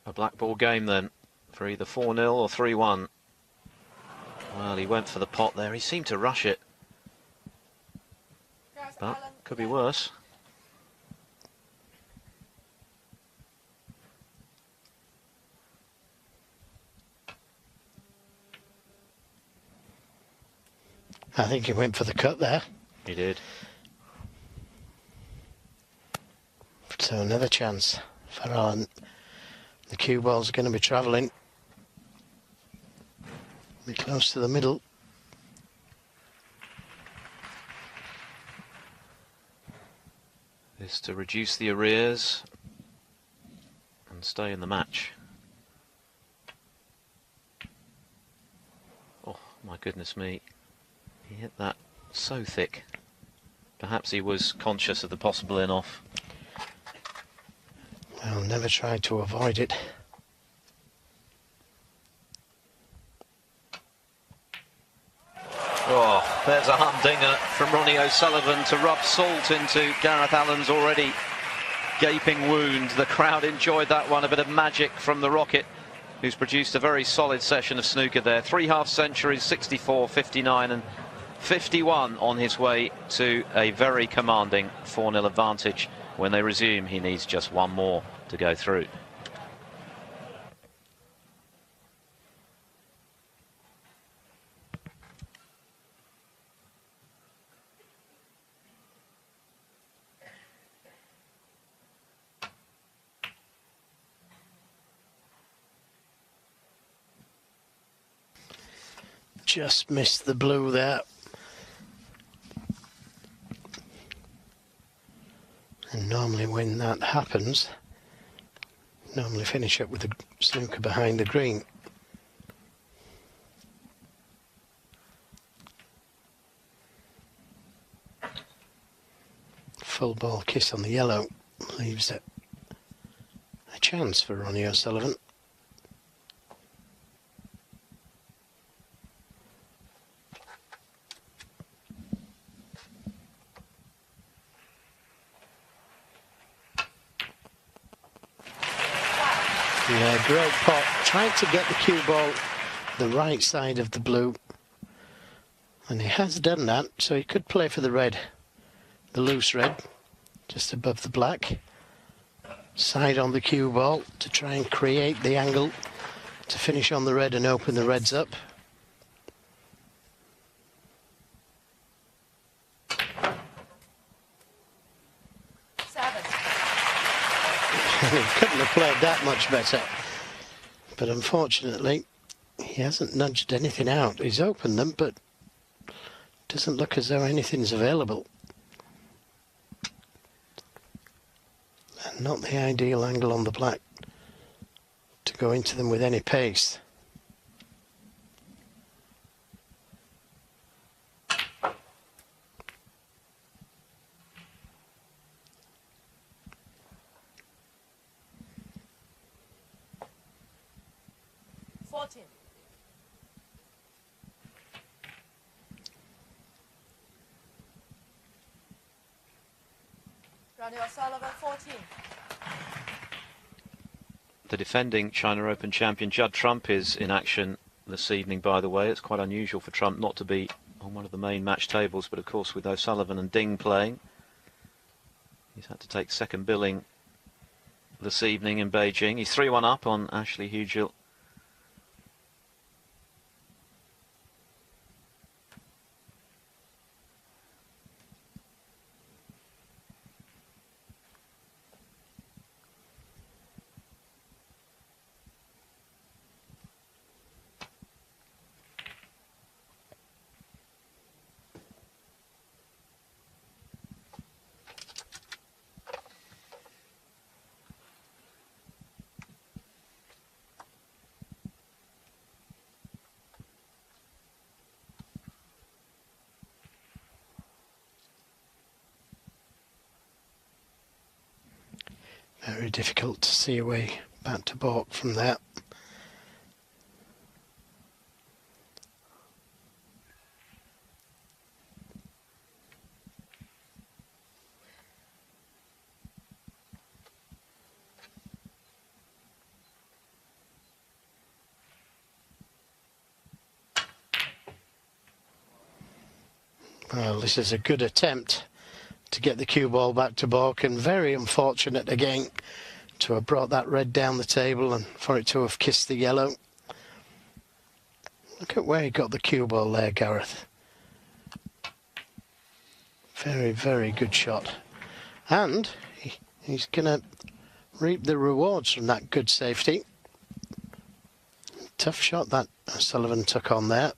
S3: A black ball game then, for either 4-0 or 3-1. Well, he went for the pot there. He seemed to rush it. But could be worse.
S1: I think he went for the cut there.
S3: He did.
S1: So another chance for Allen. The cue ball's going to be travelling. Be close to the middle.
S3: Is to reduce the arrears and stay in the match. Oh, my goodness me. He hit that so thick. Perhaps he was conscious of the possible in-off.
S1: Well, never tried to avoid it.
S3: Oh, there's a humdinger from Ronnie O'Sullivan to rub salt into Gareth Allen's already gaping wound. The crowd enjoyed that one. A bit of magic from the Rocket, who's produced a very solid session of snooker there. 3 half centuries, 64, 59 and 51 on his way to a very commanding 4-0 advantage. When they resume, he needs just one more to go through.
S1: Just missed the blue there. And normally when that happens, normally finish up with the snooker behind the green. Full ball kiss on the yellow leaves a chance for Ronnie O'Sullivan. Yeah, great pot. Tried to get the cue ball the right side of the blue. And he has done that, so he could play for the red. The loose red, just above the black. Side on the cue ball to try and create the angle to finish on the red and open the reds up. He couldn't have played that much better. But unfortunately, he hasn't nudged anything out. He's opened them, but doesn't look as though anything's available. And not the ideal angle on the black to go into them with any pace.
S2: Ronnie O'Sullivan, 14.
S3: The defending China Open champion Judd Trump is in action this evening, by the way. It's quite unusual for Trump not to be on one of the main match tables, but of course with O'Sullivan and Ding playing, he's had to take second billing this evening in Beijing. He's 3-1 up on Ashley Hugel.
S1: Very difficult to see a way back to balk from that. Well, this is a good attempt to get the cue ball back to balk, and very unfortunate again to have brought that red down the table and for it to have kissed the yellow. Look at where he got the cue ball there, Gareth. Very, very good shot. And he's going to reap the rewards from that good safety. Tough shot that Sullivan took on there.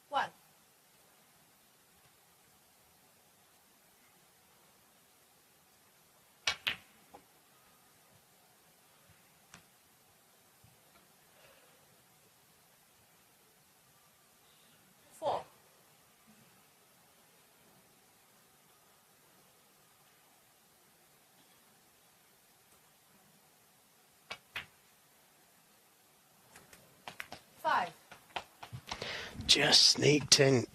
S2: One. Four. Five.
S1: Just sneaked in.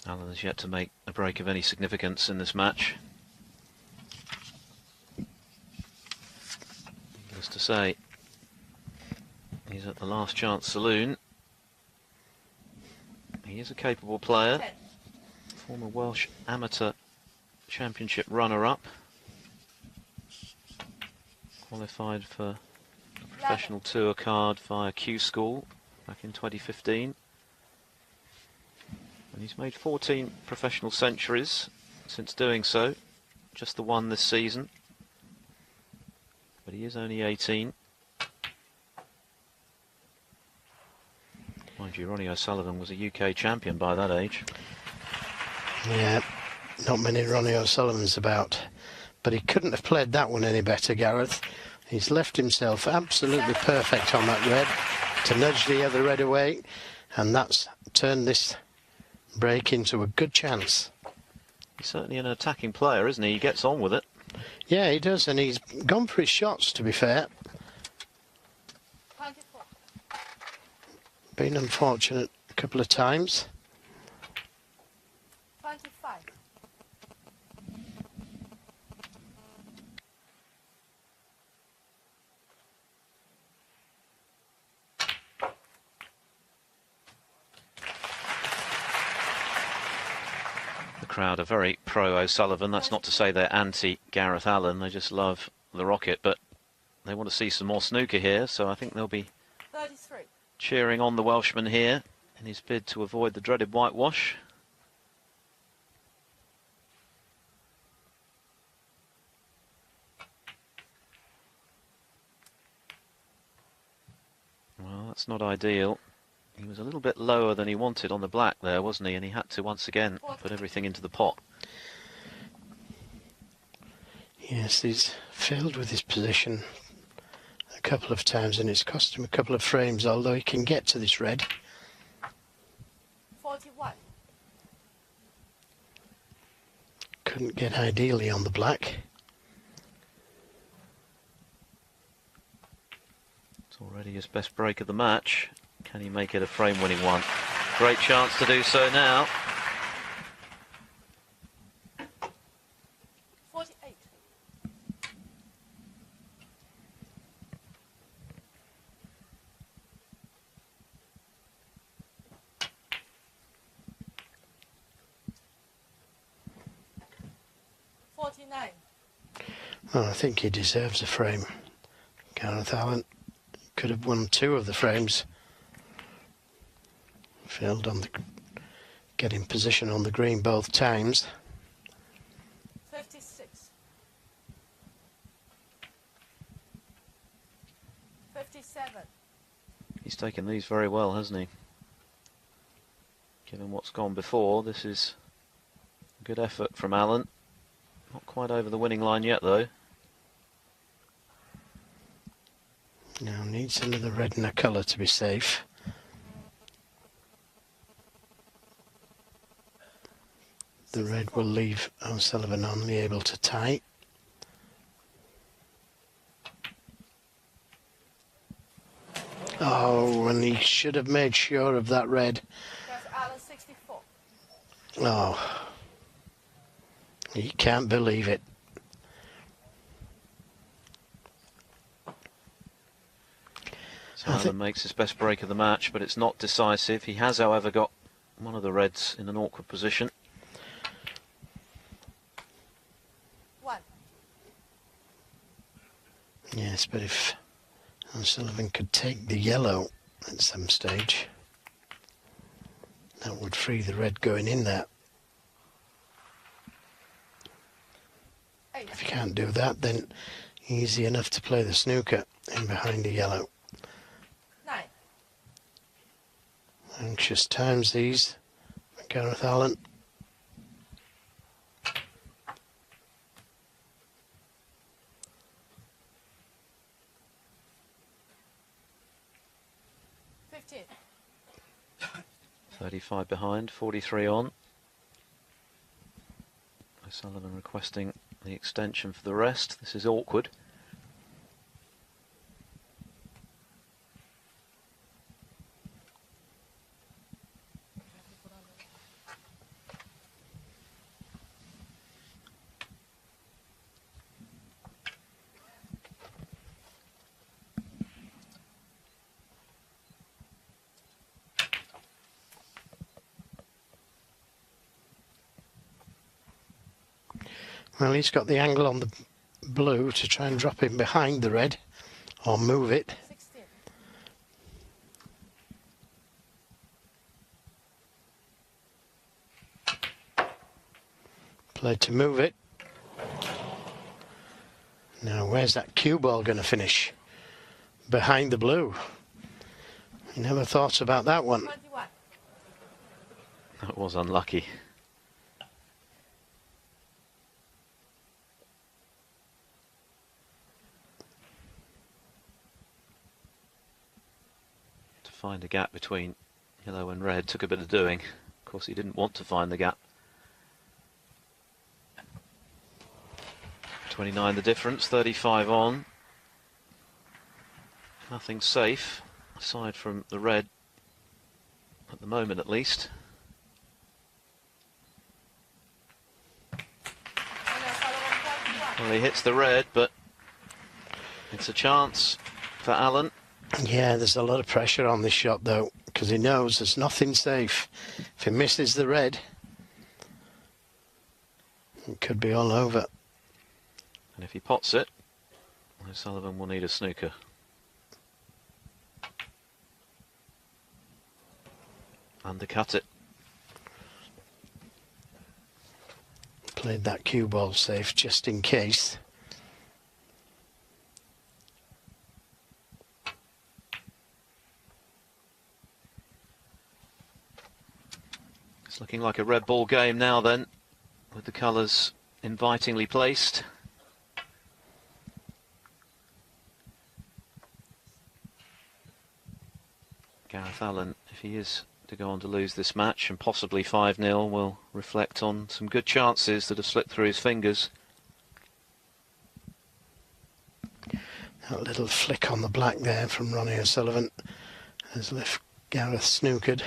S3: Allen has yet to make a break of any significance in this match. Needless to say, he's at the last chance saloon. He is a capable player, former Welsh amateur championship runner-up, qualified for a professional tour card via Q School back in 2015. And he's made 14 professional centuries since doing so, just the one this season. But he is only 18. Mind you, Ronnie O'Sullivan was a UK champion by that age.
S1: Yeah, not many Ronnie O'Sullivans about. But he couldn't have played that one any better, Gareth. He's left himself absolutely perfect on that red to nudge the other red away. And that's turned this break into a good chance.
S3: He's certainly an attacking player, isn't he? He gets on with it.
S1: Yeah, he does, and he's gone for his shots, to be fair.
S2: 24.
S1: Been unfortunate a couple of times.
S2: 25.
S3: The crowd are very pro O'Sullivan. That's not to say they're anti Gareth Allen. They just love the rocket, but they want to see some more snooker here, so I think they'll be
S2: 33.
S3: cheering on the Welshman here in his bid to avoid the dreaded whitewash. Well, that's not ideal. He was a little bit lower than he wanted on the black there, wasn't he? And he had to once again put everything into the pot.
S1: Yes, he's failed with his position a couple of times, and it's cost him a couple of frames, although he can get to this red.
S2: 41.
S1: Couldn't get ideally on the black.
S3: It's already his best break of the match. Can he make it a frame-winning one? Great chance to do so now.
S2: 48.
S1: Well, I think he deserves a frame. Gareth Allen could have won 2 of the frames. Failed on the getting position on the green both times.
S2: 56. 57.
S3: He's taken these very well, hasn't he? Given what's gone before, this is a good effort from Allen. Not quite over the winning line yet, though.
S1: Now needs another red and a colour to be safe. The red will leave O'Sullivan only able to tie. Oh, and he should have made sure of that red.
S2: Gareth Allen 64.
S1: Oh, he can't believe it.
S3: So Allen makes his best break of the match, but it's not decisive. He has, however, got one of the reds in an awkward position.
S2: 1.
S1: Yes, but if O'Sullivan could take the yellow at some stage, that would free the red going in there.
S2: 8.
S1: If you can't do that, then easy enough to play the snooker in behind the yellow.
S2: 9.
S1: Anxious times these for Gareth Allen.
S2: 15.
S3: 35 behind, 43 on. O'Sullivan requesting the extension for the rest. This is awkward.
S1: Well, he's got the angle on the blue to try and drop him behind the red or move it.
S2: 16.
S1: Played to move it. Now, where's that cue ball going to finish? Behind the blue. He never thought about that one.
S2: 21.
S3: That was unlucky. To find a gap between yellow and red took a bit of doing. Of course, he didn't want to find the gap. 29 the difference, 35 on. Nothing safe, aside from the red, at the moment at least. Well, he hits the red, but it's a chance for Allen.
S1: Yeah, there's a lot of pressure on this shot though, because he knows there's nothing safe. If he misses the red, it could be all over.
S3: And if he pots it, O'Sullivan will need a snooker. Undercut it.
S1: Played that cue ball safe just in case.
S3: It's looking like a red ball game now then, with the colours invitingly placed. Gareth Allen, if he is to go on to lose this match, and possibly 5-0, will reflect on some good chances that have slipped through his fingers.
S1: That little flick on the black there from Ronnie O'Sullivan has left Gareth snookered.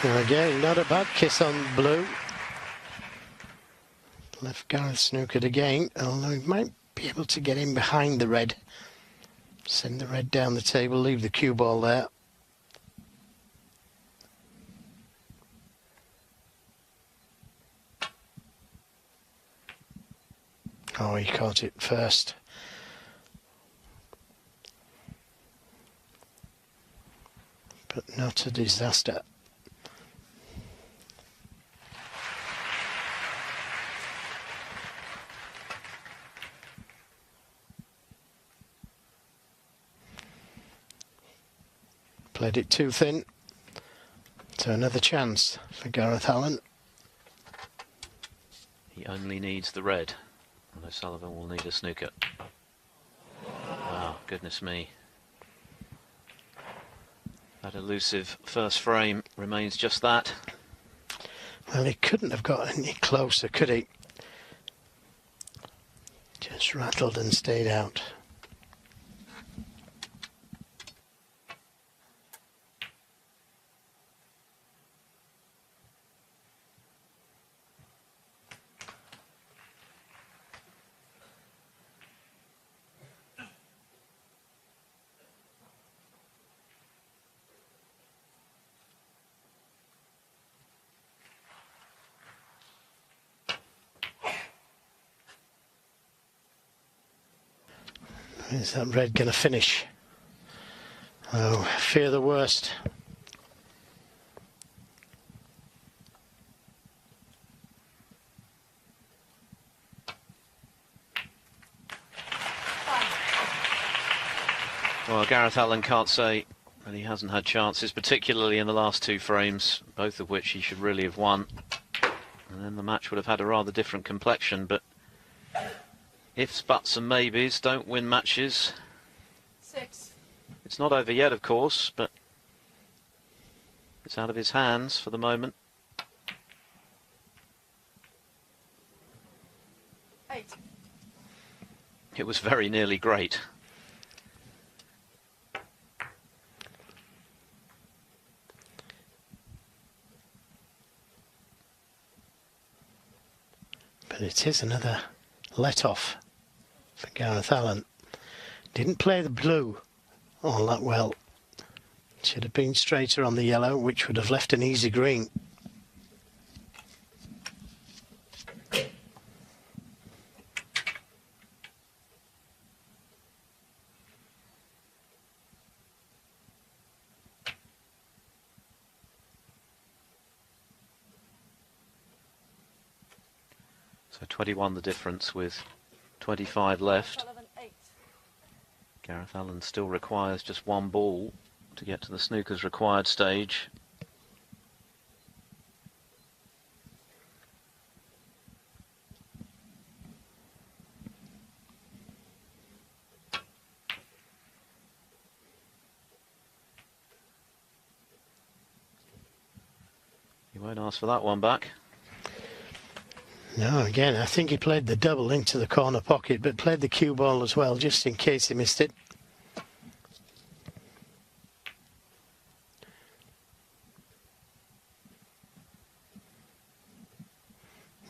S1: And again, not a bad kiss on blue. Left Gareth snookered again, although he might be able to get in behind the red. Send the red down the table, leave the cue ball there. Oh, he caught it first. But not a disaster. Played it too thin. So another chance for Gareth Allen.
S3: He only needs the red, and O'Sullivan will need a snooker. Wow, goodness me. That elusive first frame remains just that.
S1: Well, he couldn't have got any closer, could he? Just rattled and stayed out. Is that red going to finish? Oh, fear the worst.
S3: Well, Gareth Allen can't say that he hasn't had chances, particularly in the last two frames, both of which he should really have won. And then the match would have had a rather different complexion, but ifs, buts and maybes don't win matches.
S2: 6.
S3: It's not over yet, of course, but it's out of his hands for the moment.
S2: 8.
S3: It was very nearly great.
S1: But it is another let-off for Gareth Allen. Didn't play the blue all that well. Should have been straighter on the yellow, which would have left an easy green.
S3: So 21 the difference with 25 left.
S2: O'Sullivan 8.
S3: Gareth Allen still requires just one ball to get to the snooker's required stage. He won't ask for that one back.
S1: No, again, I think he played the double into the corner pocket, but played the cue ball as well, just in case he missed it.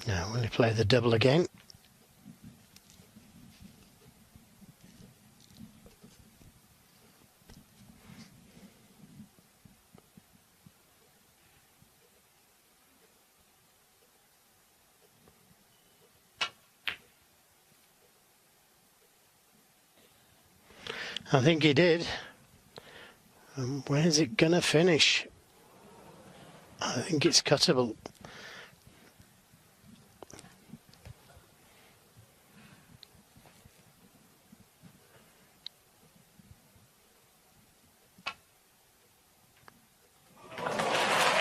S1: Now, will he play the double again? I think he did. Where's it gonna finish? I think it's cuttable.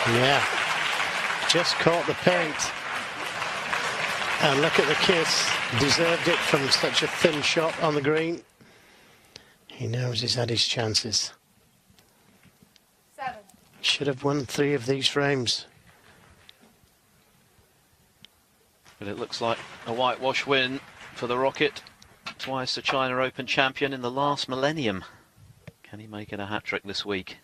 S1: Yeah, just caught the paint. And look at the kiss. Deserved it from such a thin shot on the green. He knows he's had his chances.
S2: 7.
S1: Should have won 3 of these frames.
S3: But it looks like a whitewash win for the Rocket. Twice the China Open champion in the last millennium. Can he make it a hat-trick this week?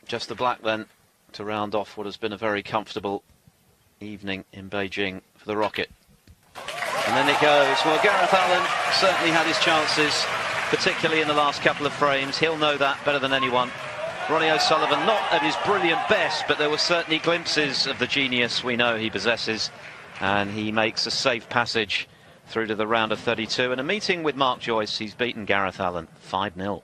S3: Just the black then to round off what has been a very comfortable evening in Beijing for the Rocket. And then it goes. Well, Gareth Allen certainly had his chances, particularly in the last couple of frames. He'll know that better than anyone. Ronnie O'Sullivan not at his brilliant best, but there were certainly glimpses of the genius we know he possesses, and he makes a safe passage through to the round of 32. And a meeting with Mark Joyce, he's beaten Gareth Allen 5-0.